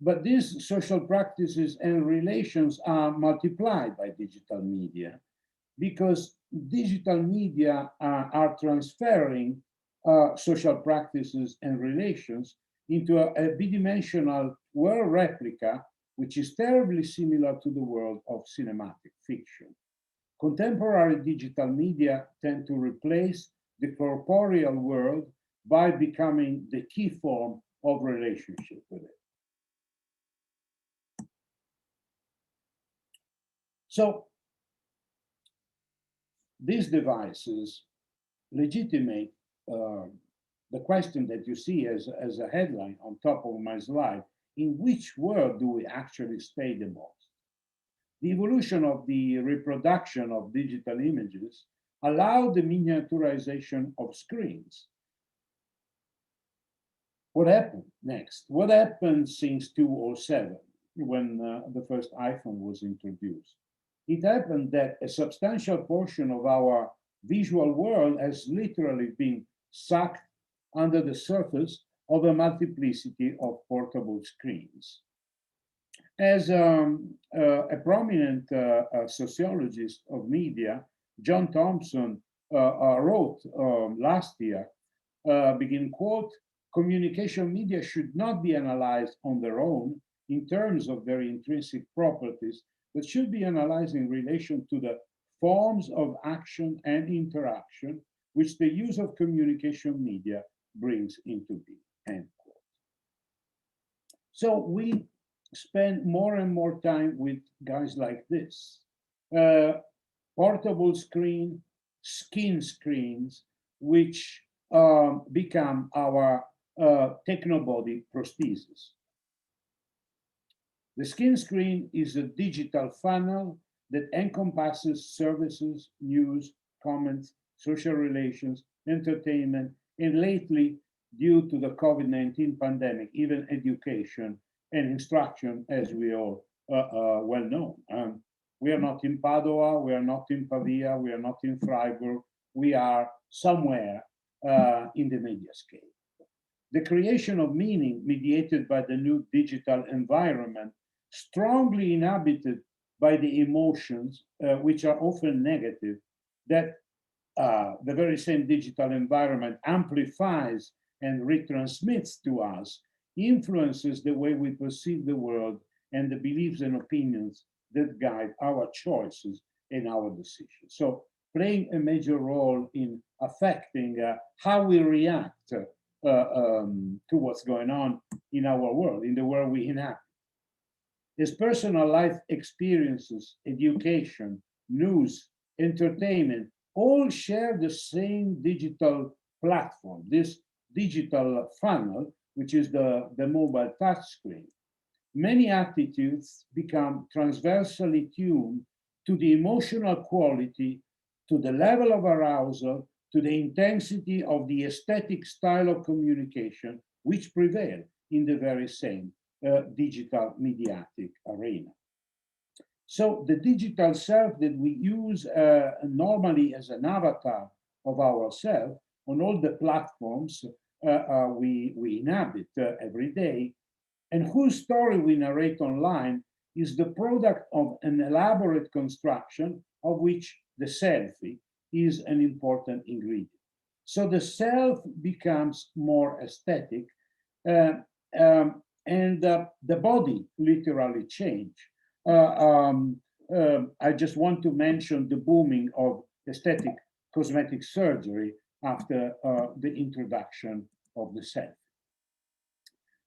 but these social practices and relations are multiplied by digital media because digital media are transferring social practices and relations into a bidimensional world replica, which is terribly similar to the world of cinematic fiction. Contemporary digital media tend to replace the corporeal world by becoming the key form of relationship with it. So these devices legitimate the question that you see as a headline on top of my slide: in which world do we actually stay the most? The evolution of the reproduction of digital images allowed the miniaturization of screens. What happened next? What happened since 2007 when the first iPhone was introduced? it happened that a substantial portion of our visual world has literally been sucked under the surface of a multiplicity of portable screens. As a prominent sociologist of media, John Thompson, wrote last year, begin quote, communication media should not be analyzed on their own in terms of their intrinsic properties, but should be analyzed in relation to the forms of action and interaction which the use of communication media brings into being, end quote. So we spend more and more time with guys like this. Portable screen, skin screens, which become our technobody prosthesis. The skin screen is a digital funnel that encompasses services, news, comments, social relations, entertainment, and lately, due to the COVID-19 pandemic, even education and instruction, as we all well know. We are not in Padua, we are not in Pavia, we are not in Freiburg, we are somewhere in the mediascape. The creation of meaning mediated by the new digital environment, strongly inhabited by the emotions, which are often negative, that the very same digital environment amplifies and retransmits to us, influences the way we perceive the world and the beliefs and opinions that guide our choices and our decisions. So playing a major role in affecting how we react to what's going on in our world, in the world we inhabit. As personal life experiences, education, news, entertainment, all share the same digital platform, this digital funnel, which is the mobile touchscreen. Many attitudes become transversally tuned to the emotional quality, to the level of arousal, to the intensity of the aesthetic style of communication, which prevail in the very same digital mediatic arena. So the digital self that we use normally as an avatar of ourselves on all the platforms we inhabit every day, and whose story we narrate online, is the product of an elaborate construction of which the selfie is an important ingredient. So the self becomes more aesthetic, and the body literally change. I just want to mention the booming of aesthetic cosmetic surgery after the introduction of the self.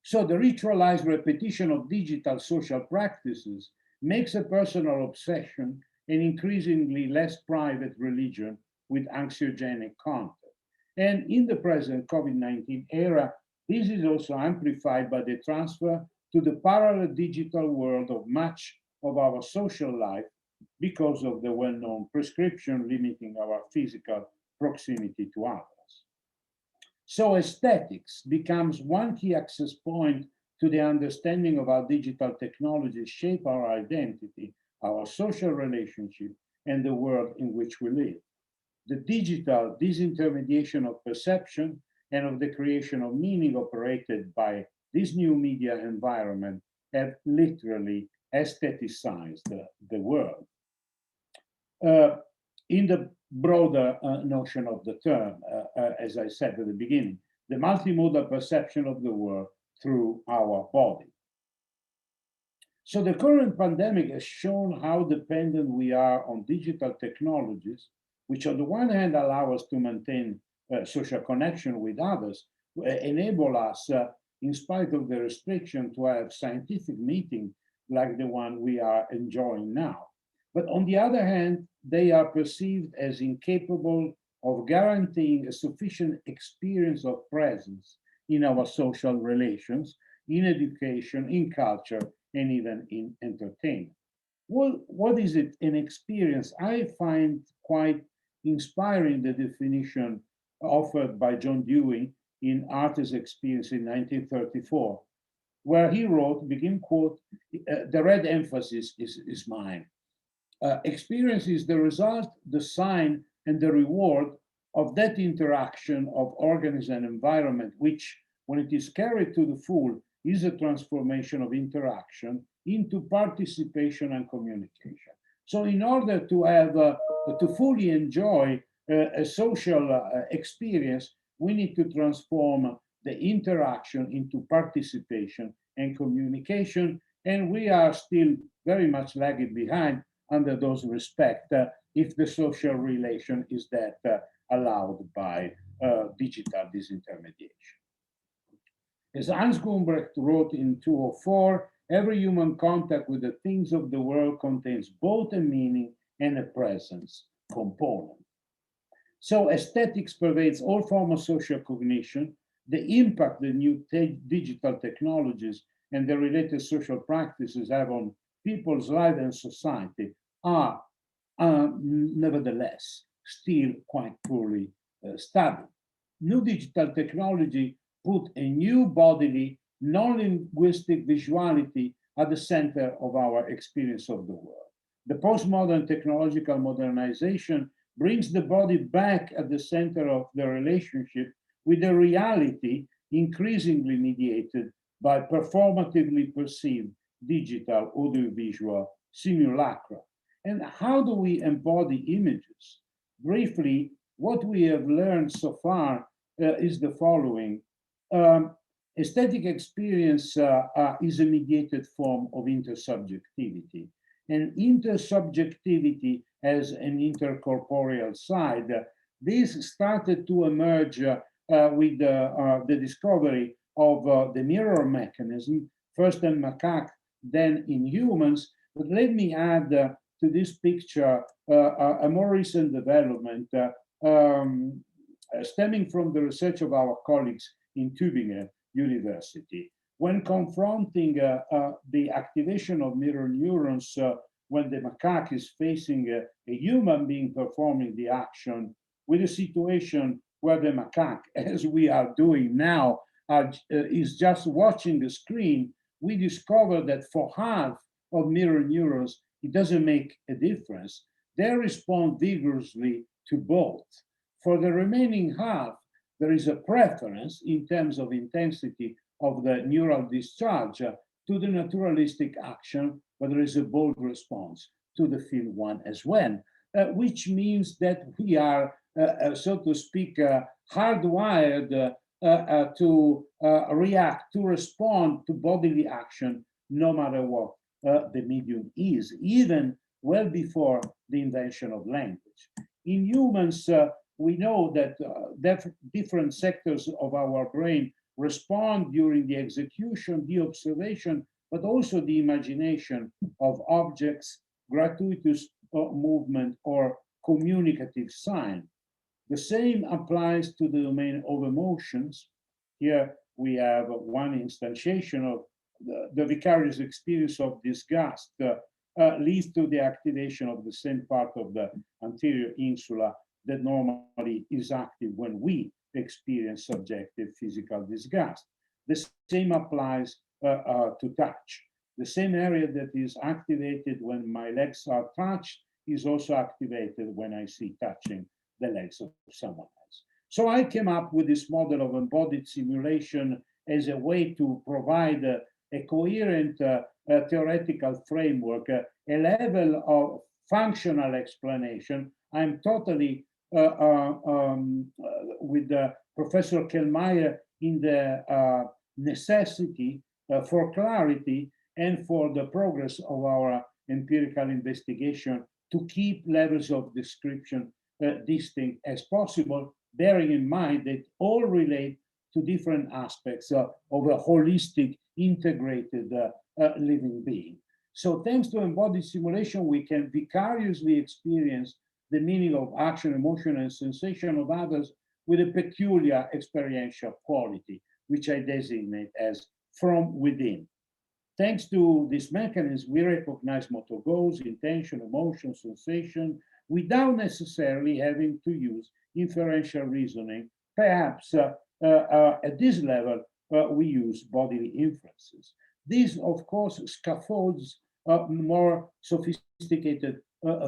So the ritualized repetition of digital social practices makes a personal obsession an increasingly less private religion with anxiogenic content. And in the present COVID-19 era, this is also amplified by the transfer to the parallel digital world of much of our social life because of the well-known prescription limiting our physical proximity to others. So aesthetics becomes one key access point to the understanding of how digital technologies shape our identity, our social relationship, and the world in which we live. The digital disintermediation of perception and of the creation of meaning operated by this new media environment have literally aestheticized the world. In the broader notion of the term, as I said at the beginning, the multimodal perception of the world through our body. So the current pandemic has shown how dependent we are on digital technologies, which on the one hand allow us to maintain social connection with others, enable us, in spite of the restriction, to have scientific meetings like the one we are enjoying now. But on the other hand, they are perceived as incapable of guaranteeing a sufficient experience of presence in our social relations, in education, in culture, and even in entertainment. Well, what is it, an experience? I find quite inspiring the definition offered by John Dewey in Art as Experience in 1934, where he wrote, begin quote, the red emphasis is mine. Experience is the result, the sign, and the reward of that interaction of organism and environment, which, when it is carried to the full, is a transformation of interaction into participation and communication. So in order to have, to fully enjoy a social experience, we need to transform the interaction into participation and communication, and we are still very much lagging behind under those respect if the social relation is that allowed by digital disintermediation. As Hans Gumbrecht wrote in 2004, every human contact with the things of the world contains both a meaning and a presence component. So aesthetics pervades all forms of social cognition. The impact the new digital technologies and the related social practices have on people's life and society are nevertheless still quite poorly studied. New digital technology put a new bodily, non-linguistic visuality at the center of our experience of the world. The postmodern technological modernization brings the body back at the center of the relationship with a reality increasingly mediated by performatively perceived digital audiovisual simulacra. And how do we embody images? Briefly, what we have learned so far is the following. Aesthetic experience is a mediated form of intersubjectivity. And intersubjectivity has an intercorporeal side. This started to emerge with the discovery of the mirror mechanism, first in macaque, then in humans. But let me add to this picture a more recent development stemming from the research of our colleagues in Tübingen University. When confronting the activation of mirror neurons when the macaque is facing a human being performing the action, with a situation where the macaque, as we are doing now, is just watching the screen, we discover that for half of mirror neurons, it doesn't make a difference. They respond vigorously to both. For the remaining half, there is a preference in terms of intensity of the neural discharge to the naturalistic action, but there is a bold response to the field one as well, which means that we are, so to speak, hardwired to react, to respond to bodily action, no matter what the medium is, even well before the invention of language. In humans, we know that different sectors of our brain respond during the execution, the observation, but also the imagination of objects, gratuitous movement, or communicative sign. The same applies to the domain of emotions. Here we have one instantiation of the vicarious experience of disgust leads to the activation of the same part of the anterior insula that normally is active when we experience subjective physical disgust. The same applies to touch. The same area that is activated when my legs are touched is also activated when I see touching the legs of someone else. So I came up with this model of embodied simulation as a way to provide a coherent theoretical framework, a level of functional explanation. I'm totally with Professor Kellmeyer in the necessity for clarity and for the progress of our empirical investigation to keep levels of description distinct as possible, bearing in mind that all relate to different aspects of a holistic, integrated living being. So thanks to embodied simulation, we can vicariously experience the meaning of action, emotion, and sensation of others with a peculiar experiential quality, which I designate as from within. Thanks to this mechanism, we recognize motor goals, intention, emotion, sensation, without necessarily having to use inferential reasoning. Perhaps at this level, we use bodily inferences. This, of course, scaffolds more sophisticated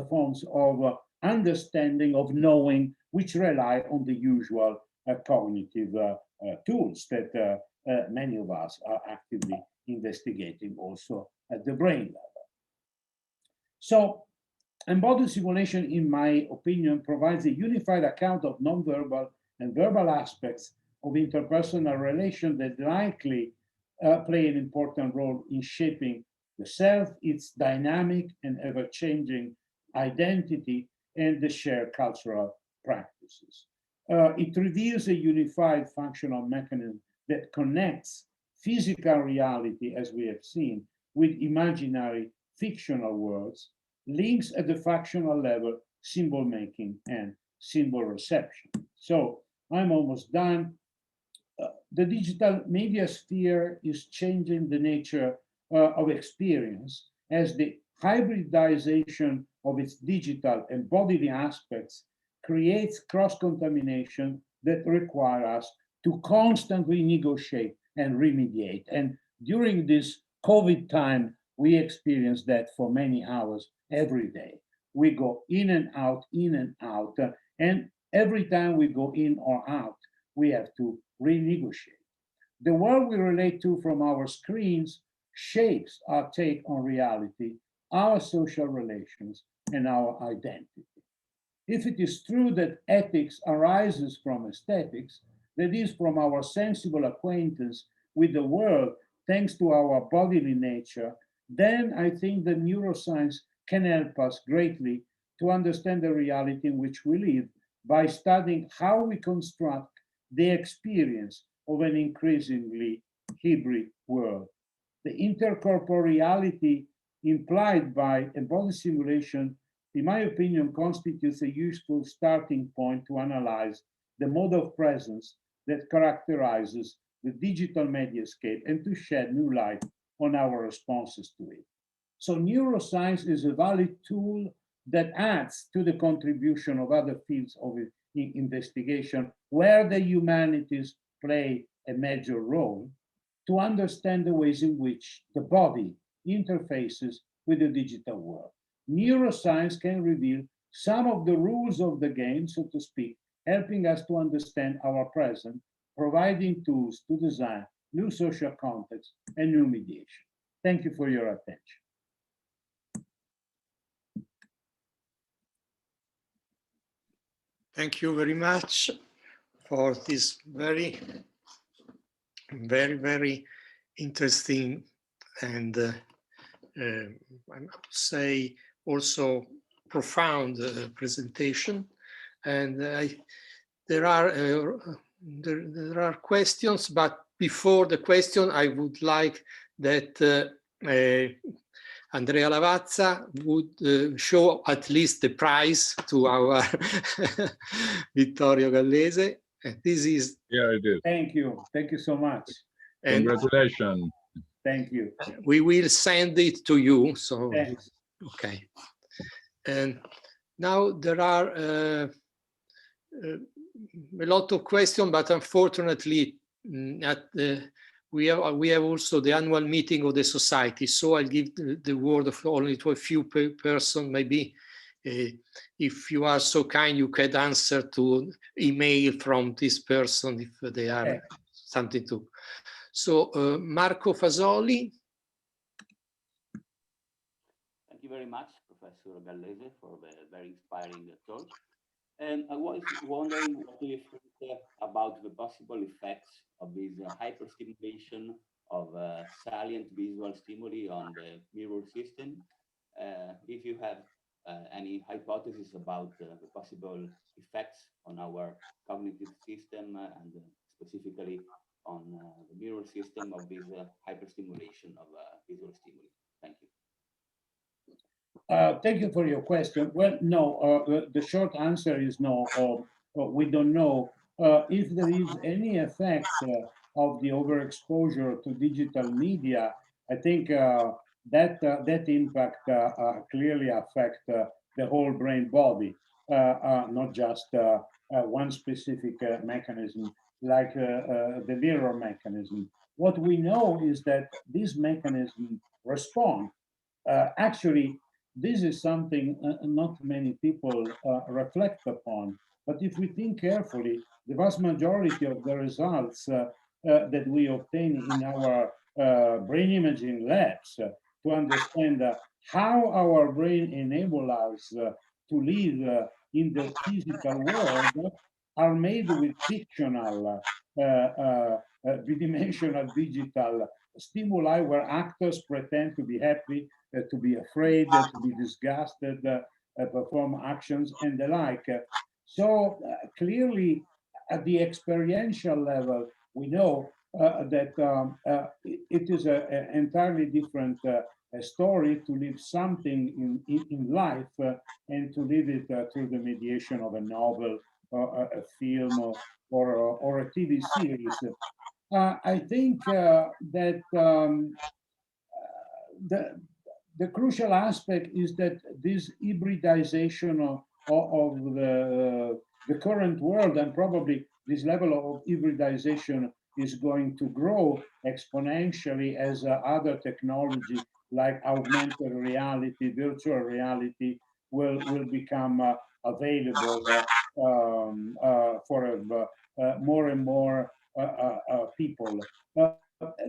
forms of understanding, of knowing, which rely on the usual cognitive tools that many of us are actively investigating also at the brain level. So, embodied simulation, in my opinion, provides a unified account of nonverbal and verbal aspects of interpersonal relations that likely play an important role in shaping the self, its dynamic and ever-changing identity, and the shared cultural practices. It reveals a unified functional mechanism that connects physical reality, as we have seen, with imaginary fictional worlds, links at the fractional level, symbol making and symbol reception. So I'm almost done. The digital media sphere is changing the nature of experience as the hybridization of its digital and bodily aspects creates cross-contamination that require us to constantly negotiate and remediate. And during this COVID time, we experience that for many hours every day. We go in and out, and every time we go in or out, we have to renegotiate. The world we relate to from our screens shapes our take on reality, our social relations, and our identity. If it is true that ethics arises from aesthetics, that is, from our sensible acquaintance with the world thanks to our bodily nature, then I think that neuroscience can help us greatly to understand the reality in which we live by studying how we construct the experience of an increasingly hybrid world. The intercorporeality implied by embodied simulation, in my opinion, constitutes a useful starting point to analyze the mode of presence that characterizes the digital mediascape and to shed new light on our responses to it. So neuroscience is a valid tool that adds to the contribution of other fields of investigation where the humanities play a major role to understand the ways in which the body interfaces with the digital world. Neuroscience can reveal some of the rules of the game, so to speak, helping us to understand our present, providing tools to design new social contexts and new mediation. Thank you for your attention. Thank you very much for this very, very interesting and I would say also profound presentation. And there are questions, but before the question, I would like that Andrea Lavazza would show at least the prize to our Vittorio Gallese. And this is. Yeah, it is. Thank you so much. And congratulations. Thank you. We will send it to you. So thanks. Okay. And now there are a lot of questions, but unfortunately, we have also the annual meeting of the society. So I'll give the word of only to a few persons. Maybe if you are so kind, you could answer to email from this person if they are something to. So Marco Fasoli. Thank you very much, Professor Gallese, for the very inspiring talk. And I was wondering what do you think about the possible effects of this hyperstimulation of salient visual stimuli on the mirror system? If you have any hypothesis about the possible effects on our cognitive system and specifically on the mirror system of this hyperstimulation of visual stimuli. Thank you. Thank you for your question. Well, no, the short answer is no. We don't know if there is any effect of the overexposure to digital media. I think that impact clearly affects the whole brain body, not just one specific mechanism like the mirror mechanism. What we know is that these mechanisms respond actually this is something not many people reflect upon. But if we think carefully, the vast majority of the results that we obtain in our brain imaging labs to understand how our brain enables us to live in the physical world are made with fictional, bidimensional digital stimuli where actors pretend to be happy, to be afraid, to be disgusted, perform actions and the like. So clearly, at the experiential level, we know that it is an entirely different story to live something in life and to live it through the mediation of a novel, a film, or a TV series. I think that the crucial aspect is that this hybridization of the current world, and probably this level of hybridization is going to grow exponentially as other technology like augmented reality, virtual reality will become available for more and more people.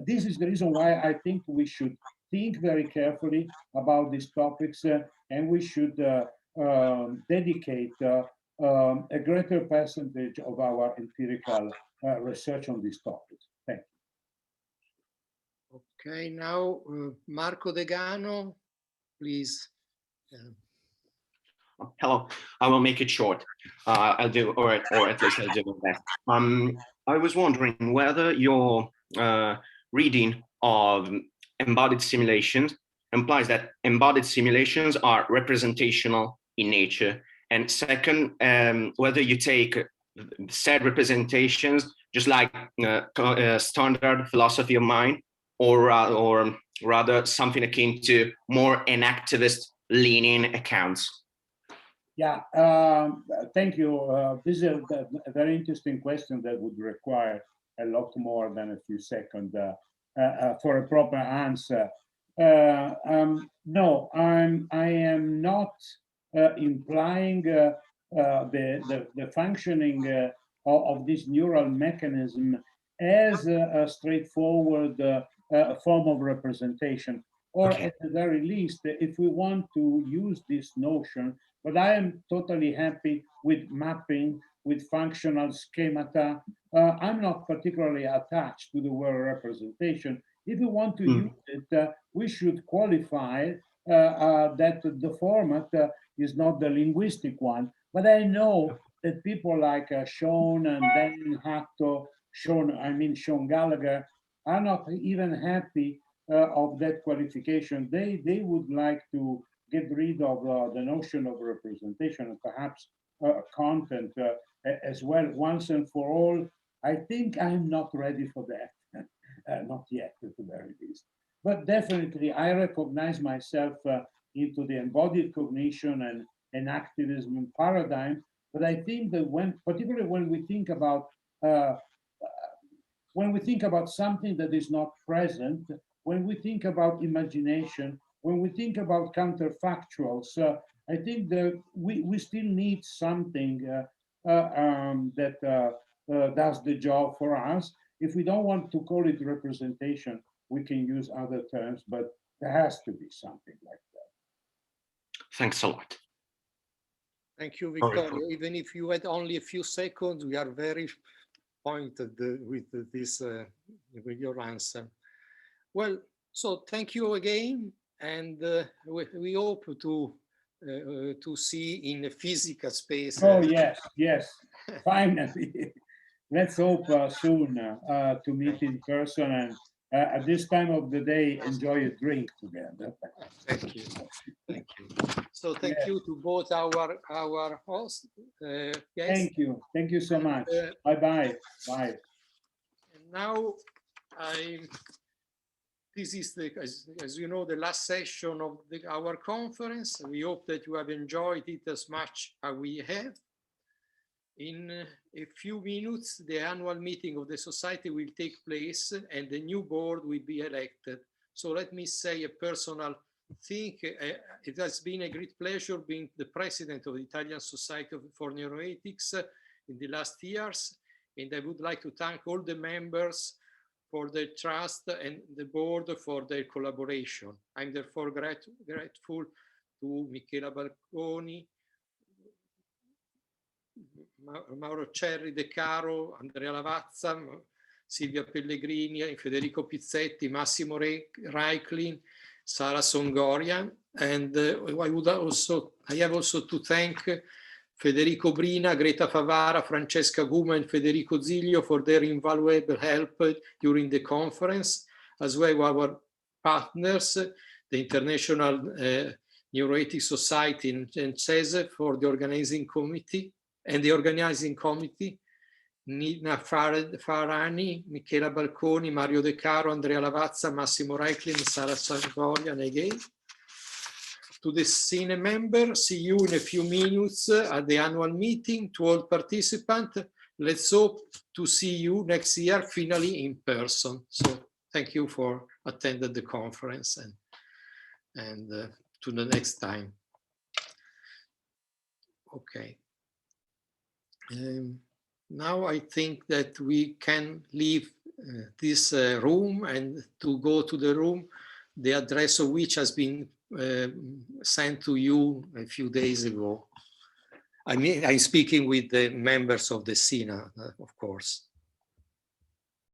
This is the reason why I think we should think very carefully about these topics and we should dedicate a greater percentage of our empirical research on these topics. Thank you. Okay, now Marco Degano, please. Hello, I will make it short. I'll do, or at least I'll do my best. I was wondering whether your reading of embodied simulations implies that embodied simulations are representational in nature. And second, whether you take said representations just like standard philosophy of mind, or rather something akin to more enactivist leaning accounts. Yeah, thank you. This is a very interesting question that would require a lot more than a few seconds for a proper answer. No, I am not implying the functioning of this neural mechanism as a straightforward form of representation, or at the very least, if we want to use this notion. But I am totally happy with mapping, with functional schemata. I'm not particularly attached to the word representation. If we want to use it, we should qualify that the format is not the linguistic one. But I know that people like Sean and Dan Hatto, Sean Gallagher, are not even happy of that qualification. They would like to get rid of the notion of representation and perhaps content as well, once and for all. I think I'm not ready for that, not yet at the very least. But definitely I recognize myself into the embodied cognition and activism paradigm. But I think that particularly when we think about something that is not present, when we think about imagination, when we think about counterfactuals, I think that we still need something that does the job for us. If we don't want to call it representation, we can use other terms, but there has to be something like that. Thanks a lot. Thank you, Vittorio. Even if you had only a few seconds, we are very pointed with this, with your answer. Well, so thank you again. And we hope to see in a physical space. Oh yes, finally. Let's hope soon to meet in person and at this time of the day enjoy a drink together. Thank you. So thank you to both our hosts. Guests. Thank you so much. Bye. And now this is, as you know, the last session of our conference. We hope that you have enjoyed it as much as we have. In a few minutes, the annual meeting of the Society will take place and the new board will be elected. So let me say a personal think it has been a great pleasure being the president of the Italian Society for Neuroethics in the last years. And I would like to thank all the members for their trust and the board for their collaboration. I'm therefore grateful to Michele Balconi, Mauro Cerri De Caro, Andrea Lavazza, Silvia Pellegrini, Federico Pizzetti, Massimo Reiklin, Sara Songoria, and I have also to thank Federico Brina, Greta Favara, Francesca Guma, and Federico Ziglio for their invaluable help during the conference, as well as our partners, the International Neuroethics Society and CESE for the organizing committee, Nina Farani, Michele Balconi, Mario De Caro, Andrea Lavazza, Massimo Reiklin, Sara Songoria, and again. To the SINe member, see you in a few minutes at the annual meeting. To all participants, let's hope to see you next year, finally in person. So thank you for attending the conference and to the next time. Okay. Now I think that we can leave this room and to go to the room, the address of which has been sent to you a few days ago. I mean, I'm speaking with the members of the SINe, of course.